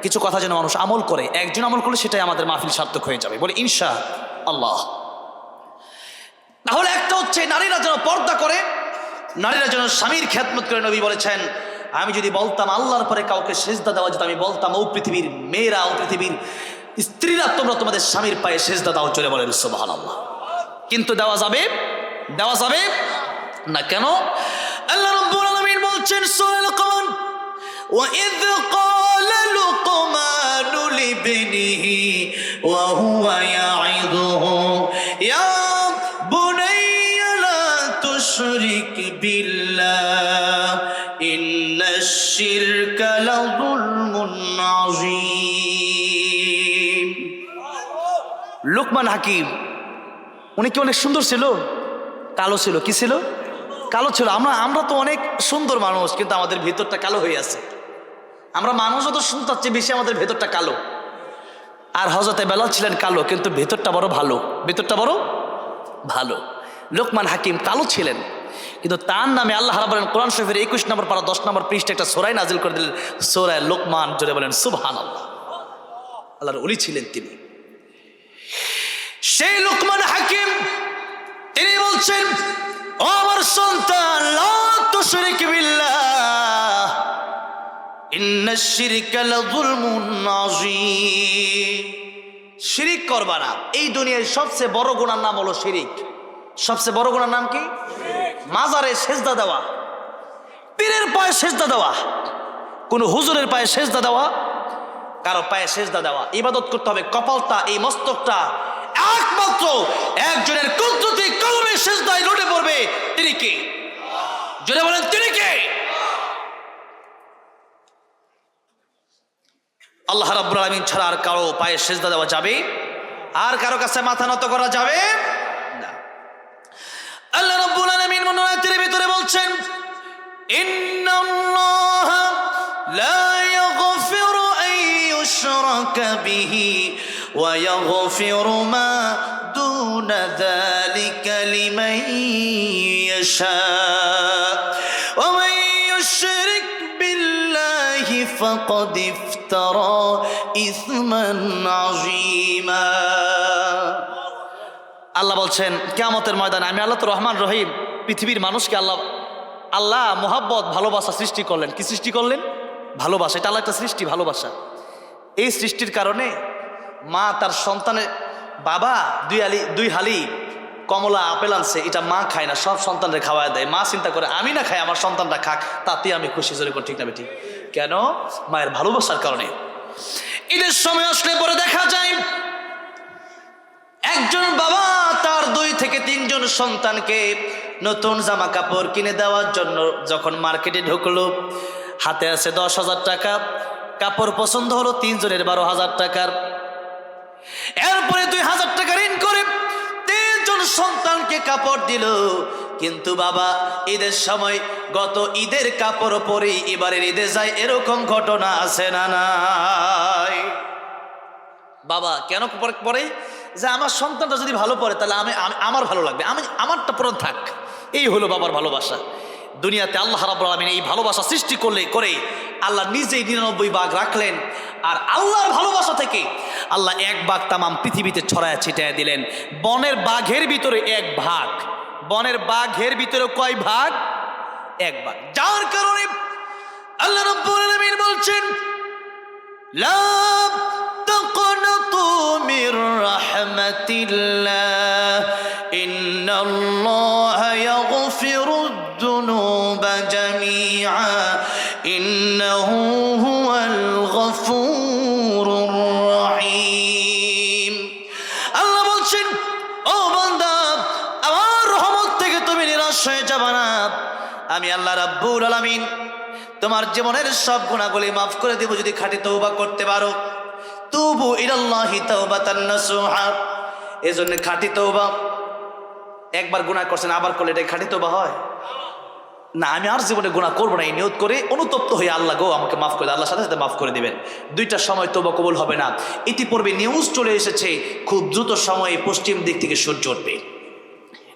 S1: কিছু কথা যেন মানুষ আমল করে, একজন আমল করলে সেটাই আমাদের মাহফিল সার্থক হয়ে যাবে। বলে ইনশা আল্লাহ। তাহলে একটা হচ্ছে নারীরা যেন পর্দা করে, নারীরা যেন স্বামীর খেদমত করে। নবী বলেছেন আমি যদি বলতাম আল্লাহর পরে কাউকে সেজদা দেওয়া যেত, আমি বলতাম ও পৃথিবীর মেয়েরা, ও পৃথিবীর স্ত্রীরা, তোমরা তোমাদের স্বামীর পায়ে সেজদা দাও। চলে বলেন সুবহানাল্লাহ। কিন্তু দেওয়া যাবে না কেন? আল্লাহ রাব্বুল আলামিন বলছেন সূরা লুকমান, وَإِذْ قَالَ لُقْمَانُ لِابْنِهِ وَهُوَ يَعِظُهُ يَا بُنَيَّ لَا تُشْرِكْ بِاللَّهِ إِنَّ الشِّرْكَ لَظُلْمٌ عَظِيمٌ। লুকমান হাকিম, উনি কি অনেক সুন্দর ছিল? কালো ছিল? কি ছিল? কালো ছিল। আমরা তো অনেক সুন্দর মানুষ, কিন্তু আমাদের ভেতরটা কালো হয়ে আছে। আমরা মানুষ যত সুন্দর, চেয়ে বেশি আমাদের ভেতরটা কালো। আর হযরতে বেলাল ছিলেন কালো, কিন্তু ভেতরটা বড় ভালো, ভেতরটা বড় ভালো। লোকমান হাকিম কালো ছিলেন, কিন্তু তার নামে আল্লাহ বলেন কোরআন শরীফের 21 নম্বর পারা 10 নম্বর পৃষ্ঠা একটা সূরা নাজিল করে দিলেন, সূরা লোকমান। জোরে বলেন সুবহানাল্লাহ। আল্লাহর ওলি ছিলেন তিনি। সেই লোকমান হাকিম তিনি বলছেন, ও আমার সন্তান, লা তুশরিক বিল্লাহ ইন্নাশ শিরকা লাযুলমুন আযীম। শিরিক করবা না। এই দুনিয়ার সবচেয়ে বড় গুনার নাম হলো শিরিক। সবচেয়ে বড় গুনার নাম কি? মাজারে সেজদা দেওয়া, পীরের পায়ে সেজদা দেওয়া, কোন হুজুরের পায়ে সেজদা দেওয়া, কারো পায়ে সেজদা দেওয়া। ইবাদত করতে হবে কপালটা, এই মস্তকটা একমাত্র একজনের কুদরতি কলমে সেজদায় লুটে পড়বে। তিনি কে? জোরে বলেন তিনি কে? আল্লাহ রাব্বুল আলামিন ছাড়া আর কারো পায়ে সেজদা দেওয়া যাবে? আর কারো কাছে মাথা নত করা যাবে না। ويغفر ما دون ذلك لمن يشاء ومن يشرك بالله فقد افترى إثما عظيما আল্লাহ বলছেন কিয়ামতের ময়দানে আমি আল্লাহ তো রহমান রহিম পৃথিবীর মানুষকে আল্লাহ মোহাব্বত ভালোবাসা সৃষ্টি করলেন। কি সৃষ্টি করলেন? ভালোবাসা। এটা আল্লাহ একটা সৃষ্টি, ভালোবাসা। এই সৃষ্টির কারণে মা তার সন্তানের বাবা দুই হালি কমলা আপেল আনছে, এটা মা খায় না, সব সন্তানদের খাওয়ায় দেয়। মা চিন্তা করে আমি না খাই আমার সন্তানটা খাক, তাতে আমি খুশি। জোরে করে ঠিক না বেঠিক? কেন? মায়ের ভালোবাসার কারণে। ঈদের সময় আসলে পরে দেখা যায় একজন বাবা তার 2 থেকে 3 জন সন্তানকে নতুন জামা কাপড় কিনে দেওয়ার জন্য যখন মার্কেটে ঢুকলো, হাতে আছে 10,000 টাকা, কাপড় পছন্দ হলো 3 জনের 12,000 টাকার। এরপরে 2,000 টাকা ঋণ করে 3 জন সন্তানকে কাপড় দিল। কিন্তু বাবা ঈদের সময় গত ঈদের কাপড় পরে এবারের ঈদে যায়, এরকম ঘটনা আছে না নাই? বাবা কেন পরে? যে আমার সন্তানটা যদি ভালো পড়ে তাহলে আমার ভালো লাগবে, আমারটা পরে থাক। এই হলো বাবার ভালোবাসা। দুনিয়াতে আল্লাহ রাব্বুল আলামিন এই ভালোবাসা সৃষ্টি করে আল্লাহ নিজেই 99 ভাগ রাখলেন। আর আল্লাহর ভালোবাসা থেকে আল্লাহ 1 ভাগ তামাম পৃথিবীতে ছড়ায় ছিটায় দিলেন। বনের বাঘের ভিতরে 1 ভাগ, বনের বাঘের ভিতরে কয় ভাগ? 1 ভাগ। যার কারণে আল্লাহ রাব্বুল আলামিন বলছেন লা তাকনাতু মির রাহমাতিল্লাহ ইন্নাল্লাহা ইয়াগফিরুদ যুনুবা জামিআ ইন্নাহু হুয়াল গফুরুর রহিম। আল্লাহ বলছেন ও বান্দা, আমার রহমত থেকে তুমি নিরাশ হয়ে যাবে না। আমি আল্লাহ রাব্বুল আলামিন তোমার জীবনের সব গুনাহগুলি মাফ করে দেব যদি খাঁটি তওবা করতে পারো। তুবু ইলাল্লাহি তাওবাতান নাসুহা। এজন্য খাঁটি তওবা, একবার গুনাহ করছেন আবার করলে এটা খাঁটি তওবা হয় না? আমি আর জীবনে গুনাহ করবো না এই নিয়ত করে অনুতপ্ত হয়ে আল্লাহ গো আমাকে মাফ করে, আল্লাহর সাথে সাথে মাফ করে দিবেন। 2টার সময় তওবা কবুল হবে না। ইতিপূর্বে নিউজ চলে এসেছে খুব দ্রুত সময়ে পশ্চিম দিক থেকে সূর্য উঠবে,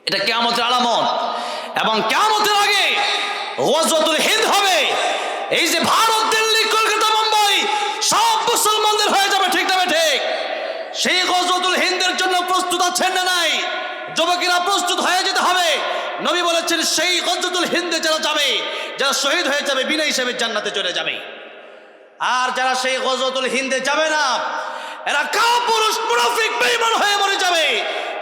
S1: এটা কিয়ামতের আলামত। এবং কিয়ামতের আগে গজওয়াতুল হিন্দ হবে। এই যে ভারত, দিল্লি, কলকাতা, মুম্বাই সব মুসলমানদের হয়ে যাবে, ঠিক না ঠিক? সেই গজওয়াতুল হিন্দের জন্য প্রস্তুত আছেন না নাই? যুবকেরা প্রস্তুত হয়ে যেতে হবে। নবী বলেছেন সেই গজওয়াতুল হিন্দে যারা যাবে, যারা শহীদ হয়ে যাবে, বিনা হিসেবে জান্নাতে চলে যাবে। আর যারা সেই গজওয়াতুল হিন্দে যাবে না, এরা কাপুরুষ মুনাফিক বেঈমান হয়ে মরে যাবে।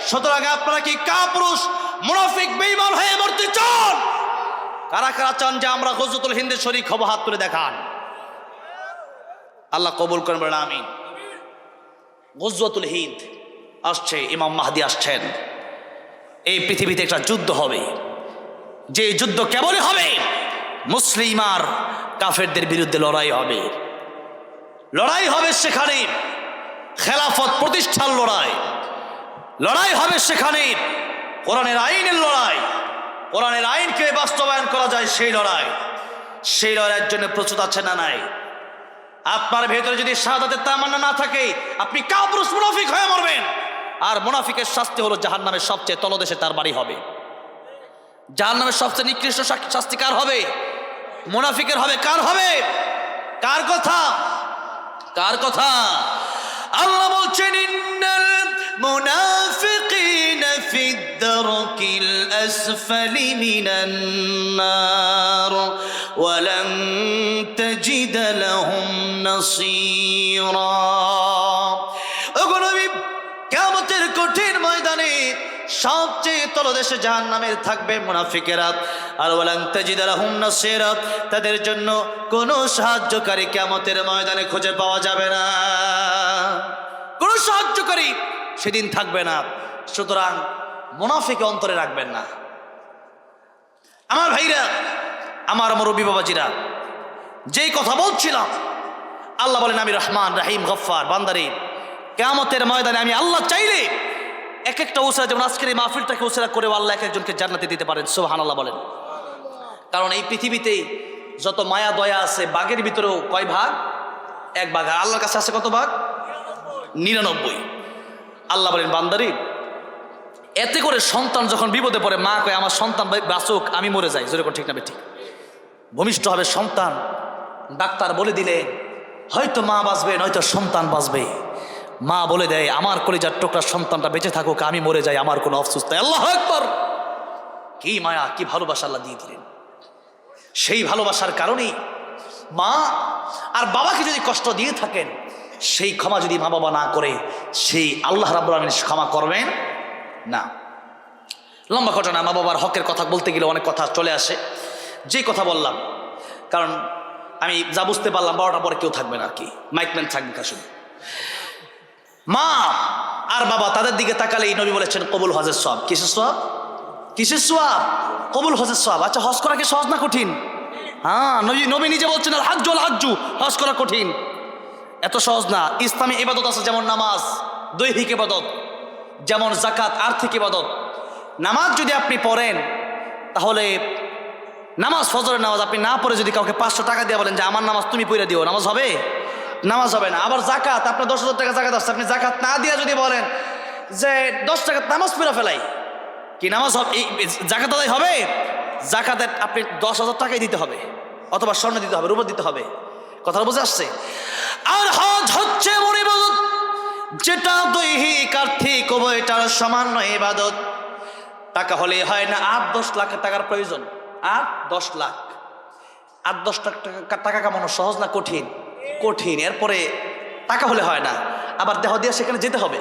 S1: সুতরাং আপনারা কি কাপুরুষ মুনাফিক বেঈমান হয়ে মরতে চান? কারা কারা চান যে আমরা গজওয়াতুল হিন্দে শরীক হব? হাত তুলে দেখান। আল্লাহ কবুল করেন, বলেন আমিন। গজওয়াতুল হিন্দ আসছে, ইমাম মাহদি আসছেন। এই পৃথিবীতে একটা যুদ্ধ হবে, যে যুদ্ধ কেবলই হবে মুসলিম আর কাফেরদের বিরুদ্ধে লড়াই হবে। লড়াই হবে সেখানে খেলাফত প্রতিষ্ঠার লড়াই, লড়াই হবে সেখানে কোরআনের আইনের লড়াই, কোরআনের আইনকে বাস্তবায়ন করা যায় সেই লড়াই। সেই লড়াইয়ের জন্য প্রস্তুত আছে না নাই? আপনার ভেতরে যদি শাহাদাতের তামান্না না থাকে, আপনি কাপুরুষ মুনাফিক হয়ে মরবেন। আর মুনাফিকের শাস্তি হলো জাহান্নামের সবচেয়ে তলদেশে তার বাড়ি হবে। জাহান্নামের সবচেয়ে নিকৃষ্ট শাস্তি কার হবে? মুনাফিকের হবে। কার হবে? কার কথা? কার কথা? আল্লাহ বলছেন ইন্নাল মুনাফিকিনা ফিদ দারকিল আসফালি মিনান নার ওয়া লান তাজিদ লাহুম নাসীরা। ওগো নবী, কিয়ামতের কঠিন ময়দানে সবচেয়ে তলদেশে জাহান্নামের থাকবে মুনাফিকেরা। আর ওয়ালান তাজিদ লাহুম নাসীরা, তাদের জন্য কোনো সাহায্যকারী কিয়ামতের ময়দানে খুঁজে পাওয়া যাবে না। কোনো সাহায্যকারী সেদিন থাকবে না। সুতরাং মুনাফিক অন্তরে রাখবেন না। আমার ভাইরা, আমার মুরব্বী বাবাজিরা, যেই কথা বলছিলাম, আল্লাহ বলেন আমি রহমান রহিম গফফার। বান্দারে, কিয়ামতের ময়দানে আমি আল্লাহ চাইলে এক একটা উসরা, যেমন আজকের এই মাহফিলটাকে উসরা করে আল্লাহ এক একজনকে জান্নাতে দিতে পারেন। সুবহানাল্লাহ বলেন। কারণ এই পৃথিবীতে যত মায়া দয়া আছে, বাঘের ভিতরেও কয় ভাগ? 1 ভাগ। আর আল্লাহর কাছে আছে কত ভাগ? 99। আল্লাহ বলেন বান্দারি, এতে করে সন্তান যখন বিপদে পড়ে মা কয় আমার সন্তান বাঁচুক, আমি মরে যাই। যেরকম ঠিক না বেঠিক? ভূমিষ্ঠ হবে সন্তান, ডাক্তার বলে দিলে হয়তো মা বাঁচবে নয়তো সন্তান বাঁচবে। মা বলে দেয় আমার কলিজার টুকরা সন্তানটা বেঁচে থাকুক, আমি মরে যাই, আমার কোনো অফসোস নাই। আল্লাহু আকবার! কি মায়া, কি ভালোবাসা আল্লাহ দিয়ে দিলেন। সেই ভালোবাসার কারণেই মা আর বাবাকে যদি কষ্ট দিয়ে থাকেন, সেই ক্ষমা যদি মা বাবা না করে, সেই আল্লাহ রাব্বুল আলামিন ক্ষমা করবেন না। লম্বা ঘটনা, মা বাবার হকের কথা বলতে গেলে অনেক কথা চলে আসে। যে কথা বললাম, কারণ আমি যা বুঝতে পারলাম 12টার পরে কেউ থাকবে না আর কি, মাইকম্যান থাকবে কাশুন। মা আর বাবা তাদের দিকে তাকালেই নবী বলেছেন কবুল হজের সওয়াব। কিসের সওয়াব? কিসের সওয়াব? কবুল হজের সওয়াব। আচ্ছা, হজ করা কি সহজ না কঠিন? হ্যাঁ, নবী নিজে বলছেন আল হাজ্জুল হাজ্জু, হজ করা কঠিন, এত সহজ না। ইসলামী ইবাদত আছে, যেমন নামাজ দৈহিক ইবাদত, যেমন যাকাত আর্থিক ইবাদত। নামাজ যদি আপনি পড়েন, তাহলে নামাজ, ফজরের নামাজ আপনি না পড়ে যদি কাউকে 500 টাকা দিয়ে বলেন যে আমার নামাজ তুমি পড়ে দিও, নামাজ হবে? নামাজ হবে না। আবার জাকাত, আপনার 10,000 টাকা জাকাত আসছে, আপনি জাকাত না দিয়ে যদি বলেন যে 10 টাকা নামাজ পড়ে ফেলাই, কি নামাজ হবে? জাকাত আদায় হবে? জাকাতের আপনি 10,000 টাকাই দিতে হবে, অথবা স্বর্ণ দিতে হবে, রূপা দিতে হবে। কথা বুঝে আসছে? আর হজ হচ্ছে এমন ইবাদত যেটা দৈহিক আর্থিক উভয়টার সামান্য ইবাদত। টাকা হলে হয় না, 8-10 লাখ টাকার প্রয়োজন। 8-10 লাখ, 8-10 টাকা কামানো সহজ না কঠিন? কঠিন। এরপরে টাকা হলে হয় না, আবার দেহ দিয়ে সেখানে যেতে হবে,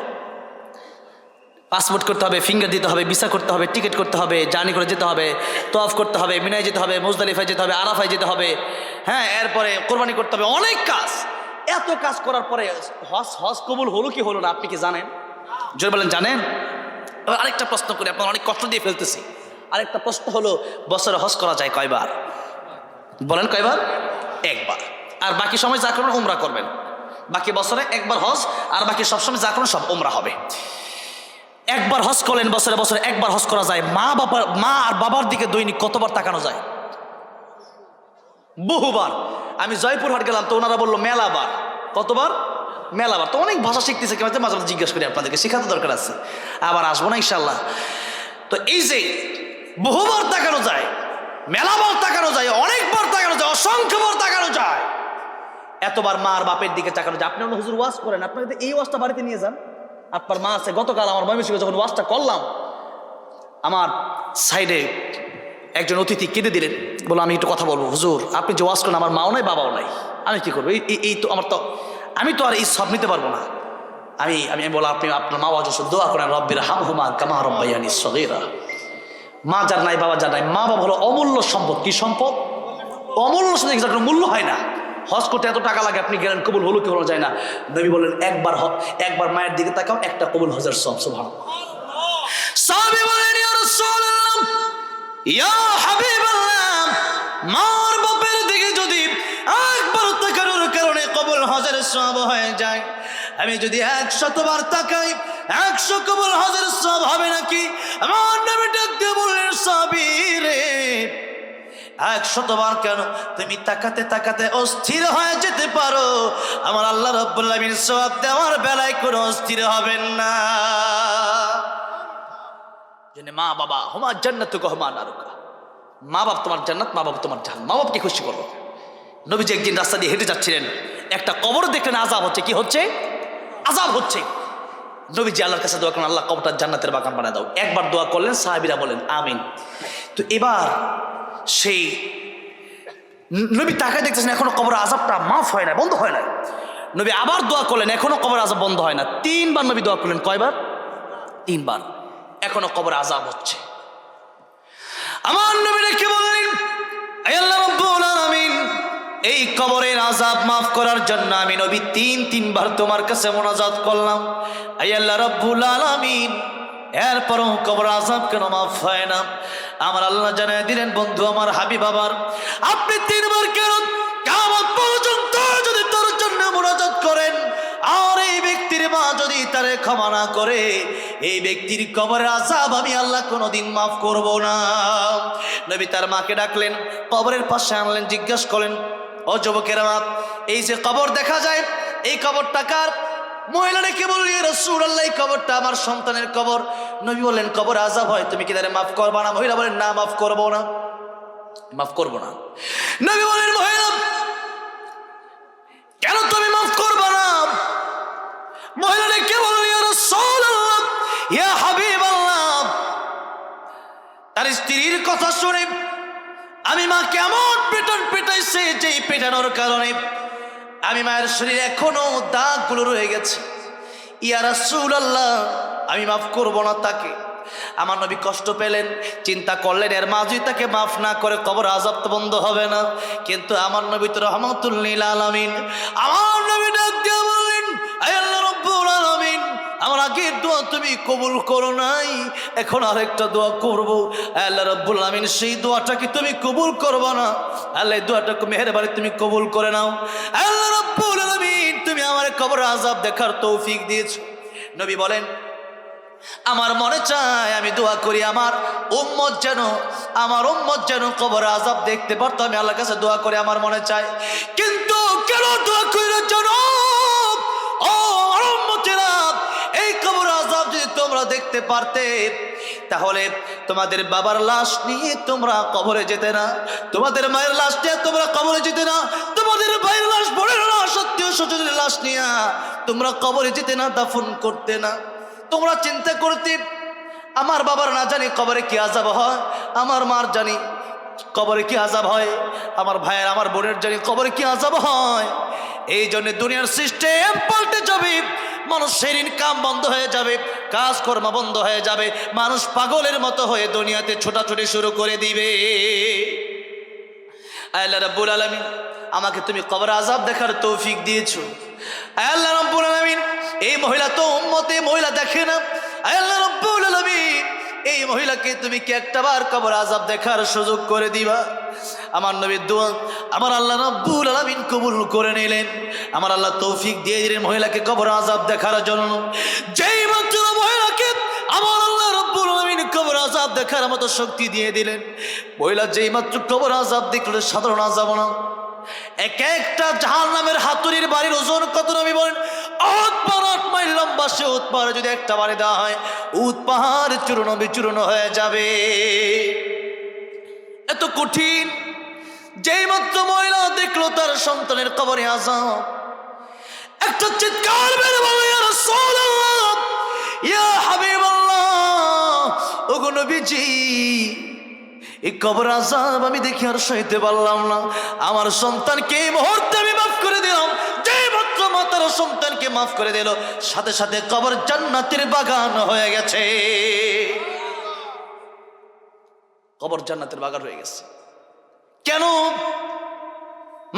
S1: পাসপোর্ট করতে হবে, ফিঙ্গার দিতে হবে, ভিসা করতে হবে, টিকিট করতে হবে, জার্নি করে যেতে হবে, তওয়াফ করতে হবে, মিনায় যেতে হবে, মুজদালিফায় যেতে হবে, আরাফায় যেতে হবে, হ্যাঁ, এরপরে কোরবানি করতে হবে, অনেক কাজ। এত কাজ করার পরে হজ কবুল হলো কি হলো না আপনি কি জানেন? জোরে বলেন, জানেন? এবার আরেকটা প্রশ্ন করি, আপনার অনেক কষ্ট দিয়ে ফেলতেছি। আরেকটা প্রশ্ন হলো, বছরে হজ করা যায় কয়বার? বলেন কয়বার? একবার। আর বাকি সময় যা করবেন উমরা করবেন। বাকি বছরে একবার হজ, আর বাকি সবসময় যা করবেন সব উমরা হবে। একবার হজ করলেন, বছরে বছরে একবার হজ করা যায়। মা আর বাবার দিকে দৈনিক কতবার তাকানো যায়? বহুবার। আমি জয়পুরহাট গেলাম, তো ওনারা বললো মেলাবার। কতবার? মেলাবার। তো অনেক ভাষা শিখতেছে, কেন মাঝে মাঝে জিজ্ঞেস করি, আপনাদেরকে শেখাতে দরকার আছে, আবার আসবো না ইনশাল্লাহ। তো এই যে বহুবার তাকানো যায়, মেলাবার তাকানো যায়, অনেকবার তাকানো যায়, অসংখ্যবার তাকানো যায়, এতবার মা আর বাপের দিকে তাকানো যায়। আপনি হুজুর ওয়াজ করেন, আপনাকে এই ওয়াজটা বাড়িতে নিয়ে যান। আপনার মা আছে। গতকাল আমার ময়মনসিংহে যখন ওয়াজটা করলাম, আমার সাইডে একজন অতিথি কেঁদে দিলেন, বলো আমি একটু কথা বলবো। হুজুর আপনি যে ওয়াজ করেন, আমার মাও নাই বাবাও নাই, আমি কি করবো? এই তো আমার, তো আমি তো আর এই সব নিতে পারবো না। আমি বলো আপনি আপনার মা বাবা দোয়া করেন, রব্বির হামহুমা কামা রাব্বায়ানি সগীরা। মা যার নাই, বাবা যার নাই, মা বাবা হলো অমূল্য সম্পদ। কি সম্পদ? অমূল্য সম্পদ, কোনো মূল্য হয় না। হজ করতে এত টাকা লাগে, আপনি গেলেন, কবুল হলো কি হলো যায় না। নবী বললেন একবার মায়ের দিকে তাকাও, একটা কবুল হজের সব। সুবহানাল্লাহ। সাহাবী বলেন, ইয়া রাসূলুল্লাহ, ইয়া হাবিবাল্লাহ, মার বাপের দিকে যদি একবার তাকানোর কারণে কবুল হজের সওয়াব হয়ে যায়, আমি যদি 100 বার তাকাই 100 কবুল হজের সওয়াব হবে নাকি? আমার নবী ডাক দিয়ে বললেন, সাহাবী রে, 100 বার কেন, তুমি তাকাতে তাকাতে অস্থির হয়ে যেতে পারো, আমার আল্লাহ রাব্বুল আলামিন সওয়াব দেওয়ার বেলায় কোনো অস্থির হবেন না। জন্য মা বাবা হুমা জান্নাতুকা হুমা নারুকা, মা বাপ তোমার জান্নাত, মা বাপ তোমার জাহান্নাম। মা বাপকে খুশি করো। নবীজি একদিন রাস্তা দিয়ে হেঁটে যাচ্ছিলেন, একটা কবর দেখলেন আযাব হচ্ছে। কি হচ্ছে? আযাব হচ্ছে। নবীজি আল্লাহর কাছে দোয়া করেন, আল্লাহ কবরটা জান্নাতের বাগান বানায় দাও। একবার দোয়া করলেন, সাহাবীরা বলেন আমিন। তো এবার সেই নবী তাকায় দেখতেছেন, এখনো কবর আযাবটা মাফ হয় না, বন্ধ হয় না। নবী আবার দোয়া করলেন, এখনো কবর আযাব বন্ধ হয় না। 3 বার নবী দোয়া করলেন। কয়বার? 3 বার। এখনো কবর আযাব হচ্ছে। আমার নবী রেখে বললেন, হে আল্লাহ রাব্বুল আলামিন, এই কবরের আযাব মাফ করার জন্য আমি নবী 3 বার তোমার কাছে মুনাজাত করলাম। হে আল্লাহ রাব্বুল আলামিন, এরপরও কবর আযাব কেন মাফ হয় না? আমার আল্লাহ জানায় দিলেন, বন্ধু আমার হাবিব, আবার আপনি 3 বার কেন কিয়ামত পর্যন্ত যদি তোর জন্য মুনাজাত করেন, আর এই ব্যক্তির মা যদি তারে ক্ষমা না করে, এই ব্যক্তির কবরের আযাব আমি আল্লাহ কোনোদিন মাফ করব না। নবী তার মাকে ডাকলেন, কবরের পাশে আনলেন, জিজ্ঞাসা করলেন, ও যুবকেরা, এই যে কবর দেখা যায়, এই কবরটা কার? মহিলা ডেকে বলল, ইয়া রাসূলুল্লাহ, এই কবরটা আমার সন্তানের কবর। নবী বললেন, কবর আযাব হয়, তুমি কি তারে মাফ করবা না? মহিলা বলেন, না, মাফ করবো না, মাফ করবো না। নবী বলেন, মহিলা কেন তুমি মাফ করবা না? মহিলা ডেকে বলল, ইয়া রাসূলুল্লাহ, ইয়া হাবিবাল্লাহ, তার স্ত্রীর কথা শুনে আমি মা কেমন পেটান পেটাইছে, যে পেটানোর কারণে আমি মায়ের শরীরে এখনো দাগগুলো রয়ে গেছে। ইয়া রাসূলুল্লাহ, আমি মাফ করব না তাকে। আমার নবী কষ্ট পেলেন, চিন্তা করলেন এর মাঝে তাকে মাফ না করে কবর আযাব তো বন্ধ হবে না। কিন্তু আমার নবী তো রাহমাতুল লিল আলামিন, আমার নবী ডাক দিয়ে বললেন, আয় আল্লাহ রাব্বুল আলামিন, আমার আগের দোয়া তুমি কবুল করো নাই, এখন আরেকটা দোয়া করব। আল্লাহ রাব্বুল আলামিন সেই দোয়াটা কি তুমি কবুল করবে না? আল্লাহ এই দোয়াটাকে মেহেরবানি তুমি কবুল করে নাও। আল্লাহ রাব্বুল আলামিন, তুমি আমার কবর আযাব দেখার তৌফিক দিয়েছো। নবী বলেন, আমার মনে চায় আমি দোয়া করি আমার উম্মত যেন কবর আযাব দেখতে পারতো। আমি আল্লাহর কাছে দোয়া করি, আমার মনে চায়। কিন্তু কেন দোয়া করার জন্য? ও আমার উম্মতেরা, এই কবর আযাব যদি তোমরা দেখতে পারতে, তাহলে তোমাদের বাবার লাশ নিয়ে তোমরা কবরে যেতে না, তোমাদের মায়ের লাশ নিয়ে তোমরা কবরে যেতে না, তোমাদের ভাইয়ের লাশ, বোনের লাশ, আত্মীয় স্বজনের লাশ নিয়ে তোমরা কবরে যেতে না, দাফন করতে না। তোমরা চিন্তা করতে, আমার বাবার না জানি কবরে কি আযাব হয়, আমার মার জানি কবরে কি আযাব হয়, আমার ভাইয়ের, আমার বোনের জানি কবরে কি আযাব হয়। এই জন্য দুনিয়ার সিস্টেম পাল্টে যাবে, মানুষের ইনকাম বন্ধ হয়ে যাবে, কাজকর্ম বন্ধ হয়ে যাবে, মানুষ পাগলের মতো হয়ে দুনিয়াতে ছোটাছুটি শুরু করে দিবে। আল্লাহ রাব্বুল আলামিন, আমাকে তুমি কবর আযাব দেখার তৌফিক দিয়েছো। আল্লাহ রাব্বুল আলামিন, এই মহিলা তো উম্মতে, মহিলা দেখে না। আল্লাহ রাব্বুল আলামিন, এই মহিলাকে তুমি কি একটাবার কবর আযাব দেখার সুযোগ করে দিবা? আমার নবীর দোয়া আমার আল্লাহ রাব্বুল আলামিন কবুল করে নিলেন। আমার আল্লাহ তৌফিক দিয়ে দিলেন মহিলাকে কবর আযাব দেখার জন্য। যেই মাত্র মহিলাকে আমার আল্লাহ রাব্বুল আলামিন কবর আযাব দেখার মতো শক্তি দিয়ে দিলেন, মহিলা যেই মাত্র কবর আযাব দেখলো, সাধারণ আযাব না, এক একটা জাহান্নামের হাতুড়ির বাড়ির ওজন কত? নবী বলেন, উট পাহাড় 8 মাইল লম্বা, সে উট পাহাড়ে যদি একটা বাড়ি দেওয়া হয়, উট পাহাড় চূর্ণ বিচূর্ণ হয়ে যাবে। এত কঠিন। যেই মাত্র মহিলা দেখলো তার সন্তানের কবরে আযাব, একটা চিৎকার বের হলো, ইয়া রাসূলুল্লাহ, ইয়া হাবিবাল্লাহ, ওগো নবীজি, এই কবর আযাব আমি দেখি আর সইতে পারলাম না, আমার সন্তানকে এই মুহূর্তে আমি মাফ করে দিলাম। যেই মাত্র মা তার সন্তানকে মাফ করে দিল, সাথে সাথে কবর জান্নাতের বাগান হয়ে গেছে। কবর জান্নাতের বাগান হয়ে গেছে। কেন?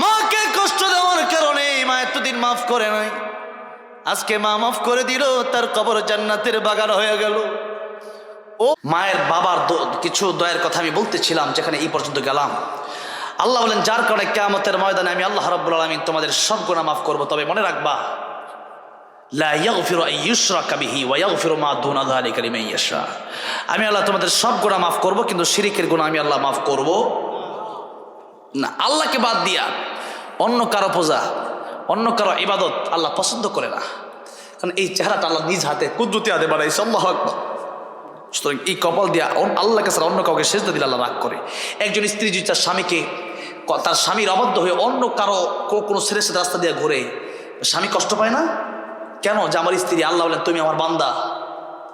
S1: মাকে কষ্ট দেওয়ার কারণে মা এতদিন মাফ করে নাই, আজকে মা মাফ করে দিল, তার কবর জান্নাতের বাগান হয়ে গেল। ও মায়ের বাবার কিছু দয়ের কথা আমি বলতেছিলাম, যেখানে এই পর্যন্ত গেলাম। আল্লাহ বলেন, যার কারণে কিয়ামতের ময়দানে আমি আল্লাহ রাব্বুল আলামিন তোমাদের সব গুনাহ মাফ করব, তবে মনে রাখবা, লা ইয়াগফিরু আন ইউশরাকা বিহি ওয়া ইয়াগফিরু মা দুনা যালিকা লিমান ইয়াশা। আমি আল্লাহ তোমাদের সব গুনাহ মাফ করব, কিন্তু শিরকের গুনাহ আমি আল্লাহ মাফ করব না। আল্লাহকে বাদ দিয়া অন্য কারো পূজা, অন্য কারো ইবাদত আল্লাহ পছন্দ করে না, কারণ এই চেহারাটা আল্লাহ নিজ হাতে কুদরতি হাতে বানাইছে। আল্লাহু আকবার। সুতরাং এই কপাল দিয়া আল্লাহর কাছে অন্য কাউকে সেজদা দিলে আল্লাহ রাগ করে। একজন স্ত্রী যদি তার স্বামীকে, তার স্বামীর অবাধ্য হয়ে অন্য কারো কোনো ছেলের সাথে রাস্তা দিয়ে ঘুরে, স্বামী কষ্ট পায় না কেন? যে আমার স্ত্রী, আল্লাহ বলেন তুমি আমার বান্দা।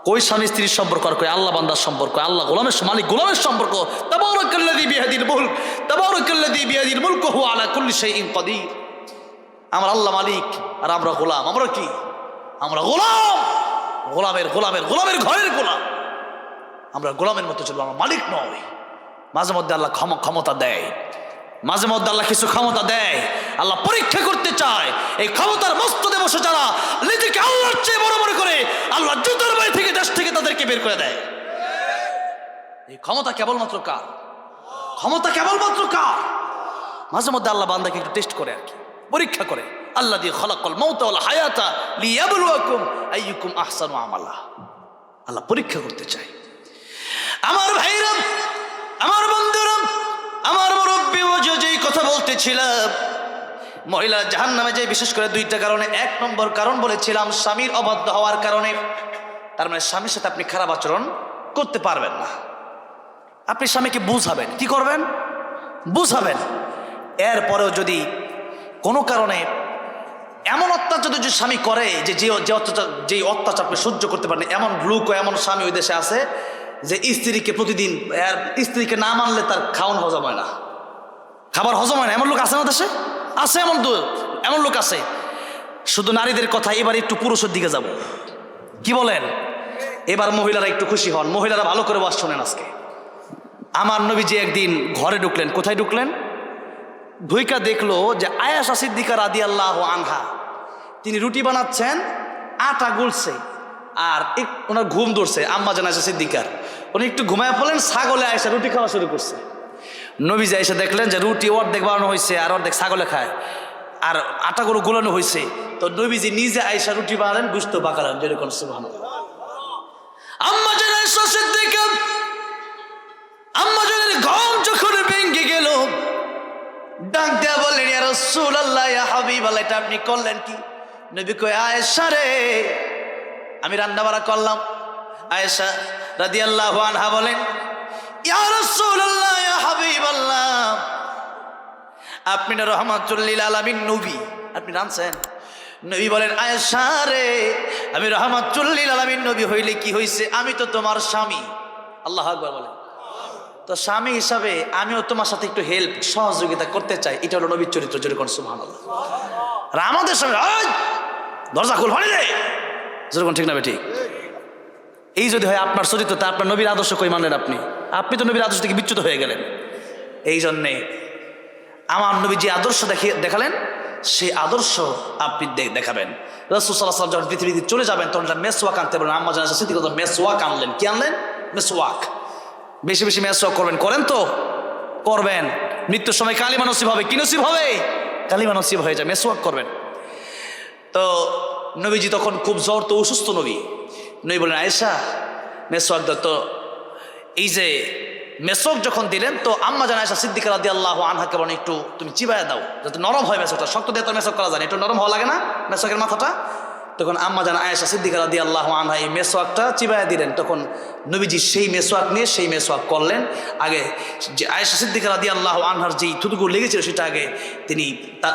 S1: কই স্বামী স্ত্রীর সম্পর্ক আর কই আল্লাহ বান্দার সম্পর্ক, আল্লাহ গোলামের মালিক গোলামের সম্পর্ক। তাবারাকাল্লাযী বিয়াদিল মুলকু হুয়া আলা কুল্লি শাইইন কাদির। আমার আল্লাহ মালিক আর আমরা গোলাম। আমরা কি? আমরা গোলাম, গোলামের ঘরের গোলাম। আমরা গোলামের মতো চলবো, আমরা মালিক নয়। মাঝে মধ্যে আল্লাহ ক্ষমতা দেয়, মাঝে মধ্যে আল্লাহ কিছু ক্ষমতা দেয়, আল্লাহ পরীক্ষা করতে চায়। এই ক্ষমতার মস্তদে বসে যারা নিজেকে আল্লাহর চেয়ে বড় মনে করে, আল্লাহ জুতার বাড়ি থেকে, দেশ থেকে তাদেরকে বের করে দেয়। এই ক্ষমতা কেবলমাত্র কার? ক্ষমতা কেবলমাত্র কার? মাঝে মধ্যে আল্লাহ বান্দাকে একটু টেস্ট করে, আর কি পরীক্ষা করে। আল্লাহ দিয়ে খালাকাল মাউতা ওয়াল হায়াতা লিয়াবলুয়াকুম আইয়ুকুম আহসানু আমালা। আল্লাহ পরীক্ষা করতে চায়। আমার ভাইরা, আমার বন্ধুরা, আমার মুরব্বি, যেই কথা বলতেছিলাম, মহিলা জাহান্নামে যায় বিশেষ করে দুইটা কারণে। এক নম্বর কারণ বলেছিলাম স্বামীর অবাধ্য হওয়ার কারণে। তার মানে স্বামীর সাথে আপনি খারাপ আচরণ করতে পারবেন না। আপনি স্বামীকে বুঝাবেন, কি করবেন? বুঝাবেন। এরপরেও যদি কোনো কারণে এমন অত্যাচার যদি স্বামী করে যে অত্যাচার আপনি সহ্য করতে পারেন, এমন লোক এমন স্বামী ওই দেশে আছে যে স্ত্রীকে প্রতিদিন স্ত্রীকে না মানলে তার খাওয়ান হজম হয় না, খাবার হজম হয় না। এমন লোক আছে না দেশে? আছে এমন লোক আছে। শুধু নারীদের কথা, এবার একটু পুরুষের দিকে যাব। কি বলেন? এবার মহিলারা একটু খুশি হন, মহিলারা ভালো করে ওয়াজ শোনেন। আজকে আমার নবীজি একদিন ঘরে ঢুকলেন। কোথায় ঢুকলেন? ঢুইকা দেখলো যে আয়েশা সিদ্দিকা রাদিয়াল্লাহু আনহা তিনি রুটি বানাচ্ছেন, আটা গুলছে, আর ওনার ঘুম ধরছে। আম্মা জান আয়েশা সিদ্দিকার উনি একটু ঘুমায় পড়লেন, ছাগলে আয়েশা রুটি খাওয়া শুরু করছে। নবীজি এসে দেখলেন যে রুটি অর্ধেক বানানো হয়েছে আর অর্ধেক ছাগলে খায়, আর আটাগুলো গুলানো হয়েছে। তো নবীজি নিজে আয়েশা রুটি বানালেন, গুস্ত পাকালেন। যেরকম সুবহানাল্লাহ। আম্মা জান আয়েশা সিদ্দিকা, আম্মা জানের ঘুম যখন ভেঙে গেল, ডাক দেয়া বললেন, ইয়া রাসূলুল্লাহ, ইয়া হাবিবাল্লাহ, এটা আপনি করলেন কি? নবী কয়, আয়েশা রে, আমি রান্না বাড়া করলাম। আয়েশা রাদিয়াল্লাহু আনহা বলেন, ইয়া রাসূলুল্লাহ, ইয়া হাবিবাল্লাহ, আপনি না রাহমাতুল লিল আলামিন নবী, আপনি রাঁধছেন? নবী বলেন, আয়েশা রে, আমি রাহমাতুল লিল আলামিন নবী হইলে কি হইছে? আমি তো তোমার স্বামী। আল্লাহু আকবার বলেন। তো স্বামী হিসাবে আমিও তোমার সাথে একটু হেল্প, সহযোগিতা করতে চাই। এটা হলো নবীর চরিত্র। যেরকম সুবহানাল্লাহ। আর আমাদের সামনে দরজা খুল, হয়ে যায় যেরকম, ঠিক না ঠিক? এই যদি হয় আপনার চরিত্র, তা আপনার নবীর আদর্শ কই মানলেন আপনি? আপনি তো নবীর আদর্শ থেকে বিচ্যুত হয়ে গেলেন। এই জন্যে আমার নবী যে আদর্শ দেখালেন, সেই আদর্শ আপনি দেখাবেন। রাসূল সাল্লাল্লাহু আলাইহি ওয়াসাল্লাম যখন পৃথিবীতে চলে যাবেন, তখন একটা মেসওয়াক আনতে বলেন। আম্মা জান আয়েশা সিদ্দিকা মেসওয়াক আনলেন। কি আনলেন? মেসওয়াক। বেশি বেশি মেসওয়াক করবেন। করেন তো? করবেন। মৃত্যুর সময় কালিমা নসিব হবে। কি নসিব হবে? কালিমা নসিব হয়ে যায়। মেসওয়াক করবেন। তো নবীজি তখন খুব জ্বর, তো অসুস্থ নবী বলেন, আয়েশা মেসওয়াক দাও। তো এই যে মেসওয়াক যখন দিলেন, তো আম্মা জান আয়েশা সিদ্দিকা রাদিয়াল্লাহু আনহাকে বলেন, একটু তুমি চিবায়া দাও যাতে নরম হয় মেসওয়াকটা। শক্ত দিয়ে তো মেসওয়াক করা যায় না, একটু নরম হওয়া লাগে না মেসওয়াকের মাথাটা? তখন আম্মা জান আয়েশা সিদ্দিকা রাদিয়াল্লাহু আনহা এই মেসওয়াকটা চিবায়া দিলেন। তখন নবীজি সেই মেসওয়াক নিয়ে সেই মেসওয়াক করলেন। আগে যে আয়েশা সিদ্দিকা রাদিয়াল্লাহু আনহার যেই থুতুগুলো লেগেছিল সেটা আগে তিনি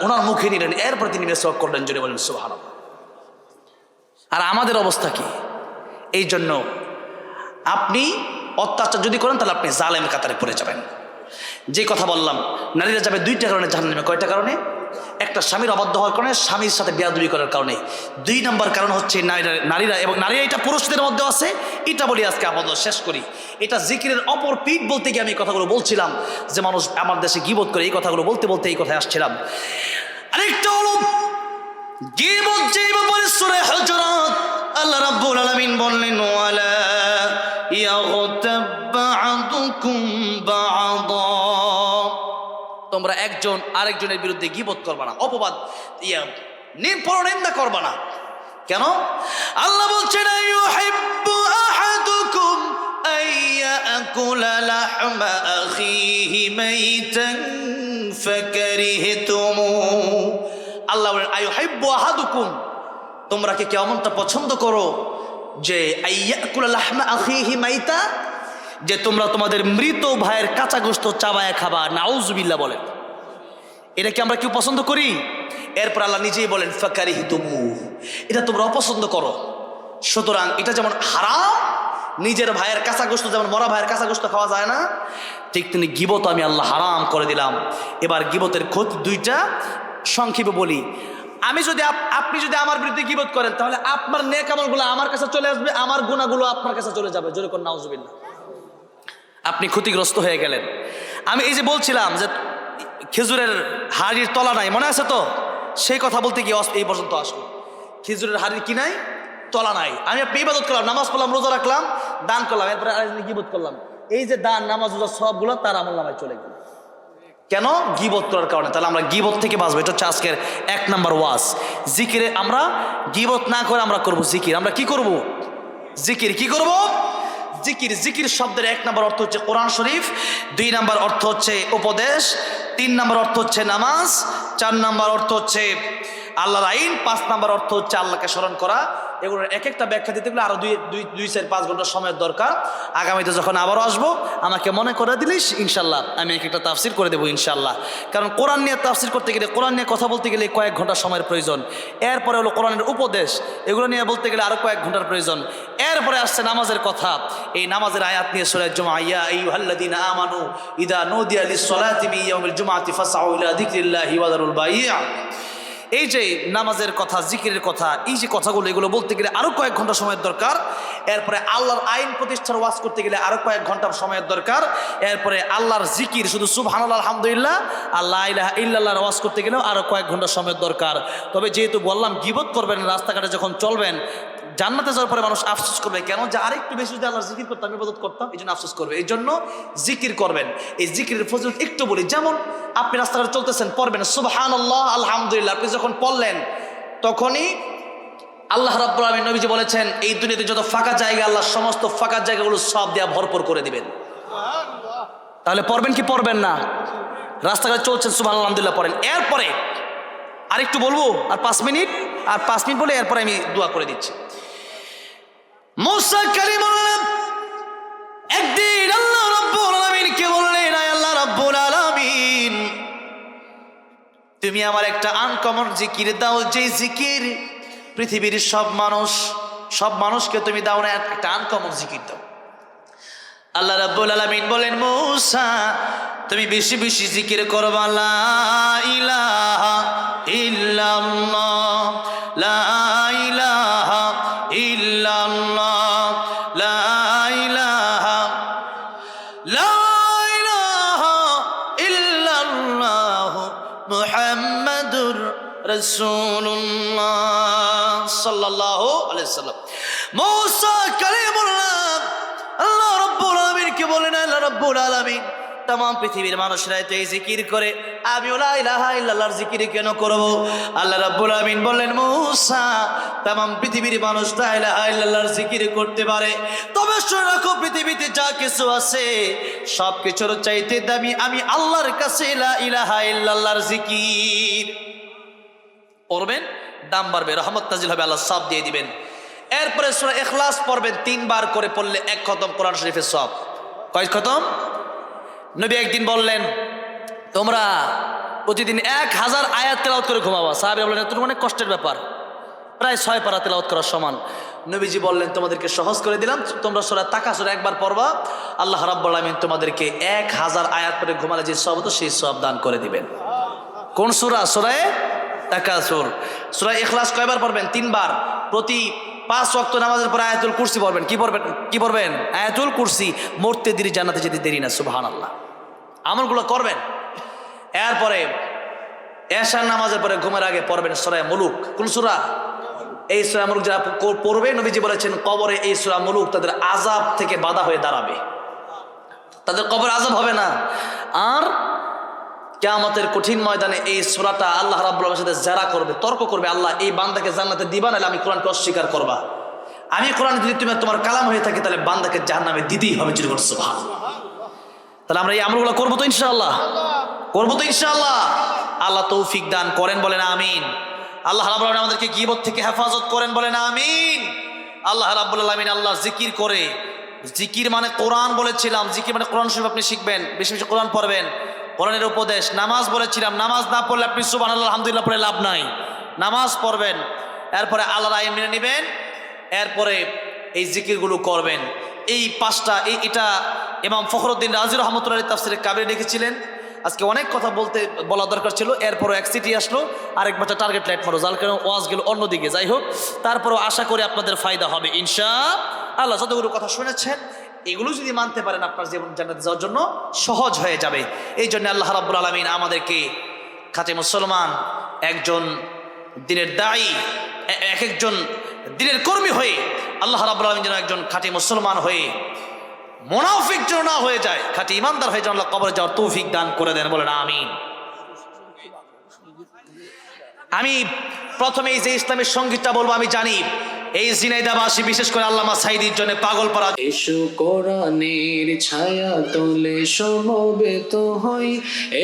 S1: ওনার মুখে নিলেন, এরপর তিনি মেসওয়াক করলেন। জোরে বলেন সুবহানাল্লাহ। আর আমাদের অবস্থা কি? এই জন্য আপনি অত্যাচার যদি করেন, তাহলে আপনি জালেম কাতারে পড়ে যাবেন। যে কথা বললাম, নারীরা যাবে দুইটা কারণে জাহান্নামে। কয়টা কারণে? একটা স্বামীর অবাধ্য হওয়ার কারণে, স্বামীর সাথে বেয়াদবি করার কারণে। 2 নম্বর কারণ হচ্ছে নারীরা, এবং নারীরা এটা পুরুষদের মধ্যে আছে। এটা বলি আজকে আপাতত শেষ করি। এটা জিকিরের অপর পিঠ বলতে গিয়ে আমি কথাগুলো বলছিলাম যে মানুষ আমার দেশে গীবত করে। এই কথাগুলো বলতে বলতে এই কথায় আসছিলাম। আরেকটা হলো গীবত। যে ব্যাপারে সূরা হুজুরাত আল্লাহ রাব্বুল আলামিন বললেন, ওয়ালা ইয়াগতাব বা'দুকুম বা'দা, তোমরা একজন আরেকজনের বিরুদ্ধে গীবত করবা না, অপবাদ পরনিন্দা করবা না। কেন? আল্লাহ বলছেন, আইয়ুহিব্বু আহাদুকুম আইয়াকুলা লাহমা আখিহি মাইতান ফাকারিহতুমু। আল্লাহ বলেন, আইয়ুহিব্বু আহাদুকুম, তোমরা কি কেমনটা পছন্দ করো যে আইয়াকুলা লাহমা আখিহি মাইতা, যে তোমরা তোমাদের মৃত ভাইয়ের কাঁচা গোশত চাবায় খাবা। নাউজুবিল্লাহ বলেন। এটা কি আমরা কেউ পছন্দ করি? এরপর আল্লাহ নিজেই বলেন, ফাকারিহতুমু, এটা তোমরা অপছন্দ করো। সুতরাং এটা যেমন হারাম, নিজের ভাইয়ের কাঁচা গোশত, যেমন মরা ভাইয়ের কাঁচা গোশত খাওয়া যায় না, ঠিক তিনি গীবত আমি আল্লাহ হারাম করে দিলাম। এবার গীবতের ক্ষতি 2টা সংক্ষেপে বলি। আপনি যদি আমার বিরুদ্ধে গীবত করেন, তাহলে আপনার নেক আমলগুলো আমার কাছে চলে আসবে, আমার গুনাহগুলো আপনার কাছে চলে যাবে। জোরে কোন নাউজুবিল্লাহ। আপনি ক্ষতিগ্রস্ত হয়ে গেলেন। আমি এই যে বলছিলাম যে খেজুরের হাড়ির তলা নাই, মনে আছে তো? সেই কথা বলতে গিয়ে এই পর্যন্ত আসলো। খেজুরের হাড়ির কি নাই? তলা নাই। আমি আপনি ইবাদত করলাম, নামাজ পড়লাম, রোজা রাখলাম, দান করলাম, এরপরে গীবত করলাম। এই যে দান, নামাজ, রোজা সবগুলো তার আমলনামায় চলে গেল। কেন? গীবত করার কারণে। তাহলে আমরা গীবত থেকে বাঁচবো। এটা হচ্ছে আজকের 1 নম্বর ওয়াজ। জিকিরে আমরা গীবত না করে আমরা করব জিকির। আমরা কি করব? জিকির। কি করব? জিকির। জিকির শব্দের 1 নম্বর অর্থ হচ্ছে কোরআন শরীফ, 2 নম্বর অর্থ হচ্ছে উপদেশ, 3 নম্বর অর্থ হচ্ছে নামাজ, 4 নাম্বার অর্থ হচ্ছে আল্লাহর আইন, 5 নাম্বার অর্থ হচ্ছে আল্লাহকে স্মরণ করা। এগুলোর এক একটা ব্যাখ্যা দিতে গেলে আরো 2-4-5 ঘন্টা সময়ের দরকার। আগামীতে যখন আবারও আসবো আমাকে মনে করে দিলিস, ইনশাল্লাহ আমি এক একটা তাফসির করে দেবো ইনশাল্লাহ। কারণ কোরআন নিয়ে তাফসির করতে গেলে, কোরআন নিয়ে কথা বলতে গেলে কয়েক ঘন্টা সময়ের প্রয়োজন। এরপরে হলো কোরআনের উপদেশ, এগুলো নিয়ে বলতে গেলে আরো কয়েক ঘন্টার প্রয়োজন। এরপরে আসছে নামাজের কথা। এই নামাজের আয়াত নিয়ে সূরা জুমআ, ইয়া আইয়ুহাল্লাযীনা আমানু ইযা নুদিয়া লিস-সালাতি মিন ইয়াউমিল জুমআতি ফাসআউ ইলা যিকরিল্লাহি ওয়া যারুল বাই'। এই যে নামাজের কথা, জিকিরের কথা, এই যে কথাগুলো, এগুলো বলতে গেলে আরো কয়েক ঘন্টা সময়ের দরকার। এরপরে আল্লাহর আইন প্রতিষ্ঠার ওয়াজ করতে গেলে আরো কয়েক ঘন্টার সময়ের দরকার। এরপরে আল্লাহর জিকির, শুধু সুবহানাল্লাহ আলহামদুলিল্লাহ আর লা ইলাহা ইল্লাল্লাহর ওয়াজ করতে গেলেও আরো কয়েক ঘন্টা সময়ের দরকার। তবে যেহেতু বললাম গীবত করবেন, রাস্তাঘাটে যখন চলবেন, জান্নাতে যাওয়ার পরে মানুষ আফসোস করবে, কেন যে আরেকটু বেশি যদি আল্লাহর জিকির করতাম, ইবাদত করতাম, এই জন্য আফসোস করবে। এই জন্য জিকির করবেন। এই জিকিরের ফজিলত একটু বলি। যেমন আপনি রাস্তাঘাটে চলতেছেন, পড়বেন সুবহানাল্লাহ আলহামদুলিল্লাহ। আপনি যখন পড়লেন তখনই আল্লাহ রাব্বুল আলামিন, নবীজি বলেছেন, এই দুনিয়াতে যত ফাঁকা জায়গা, আল্লাহ সমস্ত ফাঁকা জায়গাগুলো সব দেয়া ভরপুর করে দিবেন। তাহলে পড়বেন কি পড়বেন না? রাস্তাঘাটে চলছেন, সুবহানাল্লাহ আলহামদুলিল্লাহ পড়েন। এরপরে আরেকটু বলবো, আর 5 মিনিট, আর 5 মিনিট বলে এরপরে আমি দোয়া করে দিচ্ছি। মুসা কালিমুল্লাহ একদিন আল্লাহ রাব্বুল আলামিনকে বললেন, আয় আল্লাহ রাব্বুল আলামিন, তুমি আমার একটা আনকমন জিকির দাও, যে জিকির পৃথিবীর সব মানুষকে তুমি দাও না, একটা আনকমন জিকির দাও। আল্লাহ রাব্বুল আলামিন বলেন, মুসা তুমি বেশি বেশি জিকির করবা, লা ইলাহা ইল্লাল্লাহ, লা ইলাহা ইল্লাল্লাহ, লা ইলাহা ইল্লাল্লাহ মুহাম্মাদুর রাসূলুল্লাহ সাল্লাল্লাহু আলাইহি ওয়াসাল্লাম। মুসা কালিমুল্লাহ আল্লাহ রাব্বুল আলামিনকে বলেন, আল্লাহ রাব্বুল আলামিন, तमाम পৃথিবীর মানুষরা তো এই জিকির করে, আমি লা ইলাহা ইল্লাল্লাহর জিকির কেন করব? আল্লাহ রাব্বুল আলামিন বললেন, মুসা तमाम পৃথিবীর মানুষ লা ইলাহা ইল্লাল্লাহর জিকির করতে পারে, তবে শুনে রাখো, পৃথিবীতে যা কিছু আছে সব কিছুর চাইতে দামি আমি আল্লাহর কাছে লা ইলাহা ইল্লাল্লাহর জিকির। পড়বেন, দাম বাড়বে, রহমত নাজিল হবে, আল্লাহ সব দিয়ে দিবেন। এরপরে সূরা ইখলাস পড়বেন 3 বার করে, পড়লে 1 খতম কোরআন শরীফের সব। কয় খতম? নবী একদিন বললেন, তোমরা প্রতিদিন 1000 আয়াত তেলাওয়াত করে ঘুমাবা। সাহাবীরা বললেন, এটা তো অনেক কষ্টের ব্যাপার, প্রায় 6 পারা তেলাওয়াত করার সমান। নবীজি বললেন, তোমাদেরকে সহজ করে দিলাম, তোমরা সূরা তাকাসুর একবার পড়বা, আল্লাহ রাব্বুল আলামিন তোমাদেরকে 1000 আয়াত পড়ে ঘুমালে যে সওয়াব হতো সেই সওয়াব দান করে দিবেন। কোন সূরা? সূরা তাকাসুর। সূরা ইখলাস কয়বার পড়বেন? 3 বার। প্রতি 5 ওয়াক্ত নামাজের পর আয়াতুল কুরসি পড়বেন। কি পড়বেন? আয়াতুল কুরসি। মরতে দেরি, জান্নাতে যেতে দেরি না। সুবহানাল্লাহ। আমলগুলো করবেন। এরপরে এশার নামাজের পরে ঘুমের আগে পড়বেন সূরা মুলুক। কোন সূরা? এই সূরা মুলুক যারা পড়বে, নবীজি বলেছেন, কবরে এই সূরা মুলুক তাদের আযাব থেকে বাধা হয়ে দাঁড়াবে, তাদের কবরে আযাব হবে না। আর কিয়ামতের কঠিন ময়দানে এই সূরাটা আল্লাহ রাব্বুল আলামিনের সাথে যারা করবে, তর্ক করবে, আল্লাহ এই বান্দাকে জান্নাতে দিবা, নাহলে আমি কোরআনকে অস্বীকার করবা। আমি কোরআন যদি তুমি তোমার কালাম হয়ে থাকি, তাহলে বান্দাকে জাহান্নামে দিতেই হবে। সুবহানাল্লাহ। তাহলে আমরা এই আমলগুলো করবো তো ইনশাআল্লাহ? করবো তো ইনশাআল্লাহ? আল্লাহ তৌফিক দান করেন, বলেন আমিন। আল্লাহ রাব্বুল আলামিন আমাদেরকে গীবত থেকে হেফাজত করেন, বলেন আমিন। আল্লাহ রাব্বুল আলামিন আল্লাহ জিকির করে, জিকির মানে কোরআন বলেছিলাম, জিকির মানে কোরআন শরীফ আপনি শিখবেন, বেশি বেশি কোরআন পড়বেন, কোরআনের উপদেশ। নামাজ বলেছিলাম, নামাজ না পড়লে আপনি সুবহানাল্লাহ আলহামদুলিল্লাহ পড়ে লাভ নাই, নামাজ পড়বেন। এরপরে আল্লাহর আইন মেনে নেবেন, এরপরে এই জিকিরগুলো করবেন। এই 5টা, এটা ইমাম ফখরুদ্দিন রাজি রহমতুল্লাহ তাফসিরে কাবিরে লিখেছিলেন। আজকে অনেক কথা বলা দরকার ছিল, এরপরও এক সিটি আসলো, আরেক বাচ্চা টার্গেট লাইট মারো, যার কারণে ওয়াজ গেল অন্যদিকে। যাই হোক, তারপরও আশা করি আপনাদের ফায়দা হবে ইনশাআল্লাহ। যতগুলো কথা শুনেছেন, এগুলো যদি মানতে পারেন, আপনার জীবন জান্নাতে যাওয়ার জন্য সহজ হয়ে যাবে। এই জন্য আল্লাহ রাব্বুল আলামিন আমাদেরকে খাঁটি মুসলমান, একজন দ্বীনের দায়ী, একজন দ্বীনের কর্মী হয়ে, আল্লাহ রাব্বুল আলামিন যেন একজন খাঁটি মুসলমান হয়ে, মুনাফিক যেন না হয়ে যায়, খাঁটি ইমানদার হয়ে যেন আল্লাহ কবরে যাওয়ার তৌফিক দান করে দেন, বলেন আমিন। আমি প্রথমেই যে ইসলামের সঙ্গীতটা বলবো আমি জানি এই ঝিনাইদহবাসী বিশেষ করে আল্লামা সাঈদীর জন্য পাগলপাড়া।
S2: এসো কোরআনের ছায়া তলে সমবেত হই,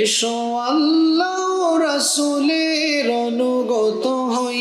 S2: এসো আল্লাহ রাসূলের অনুগত হই।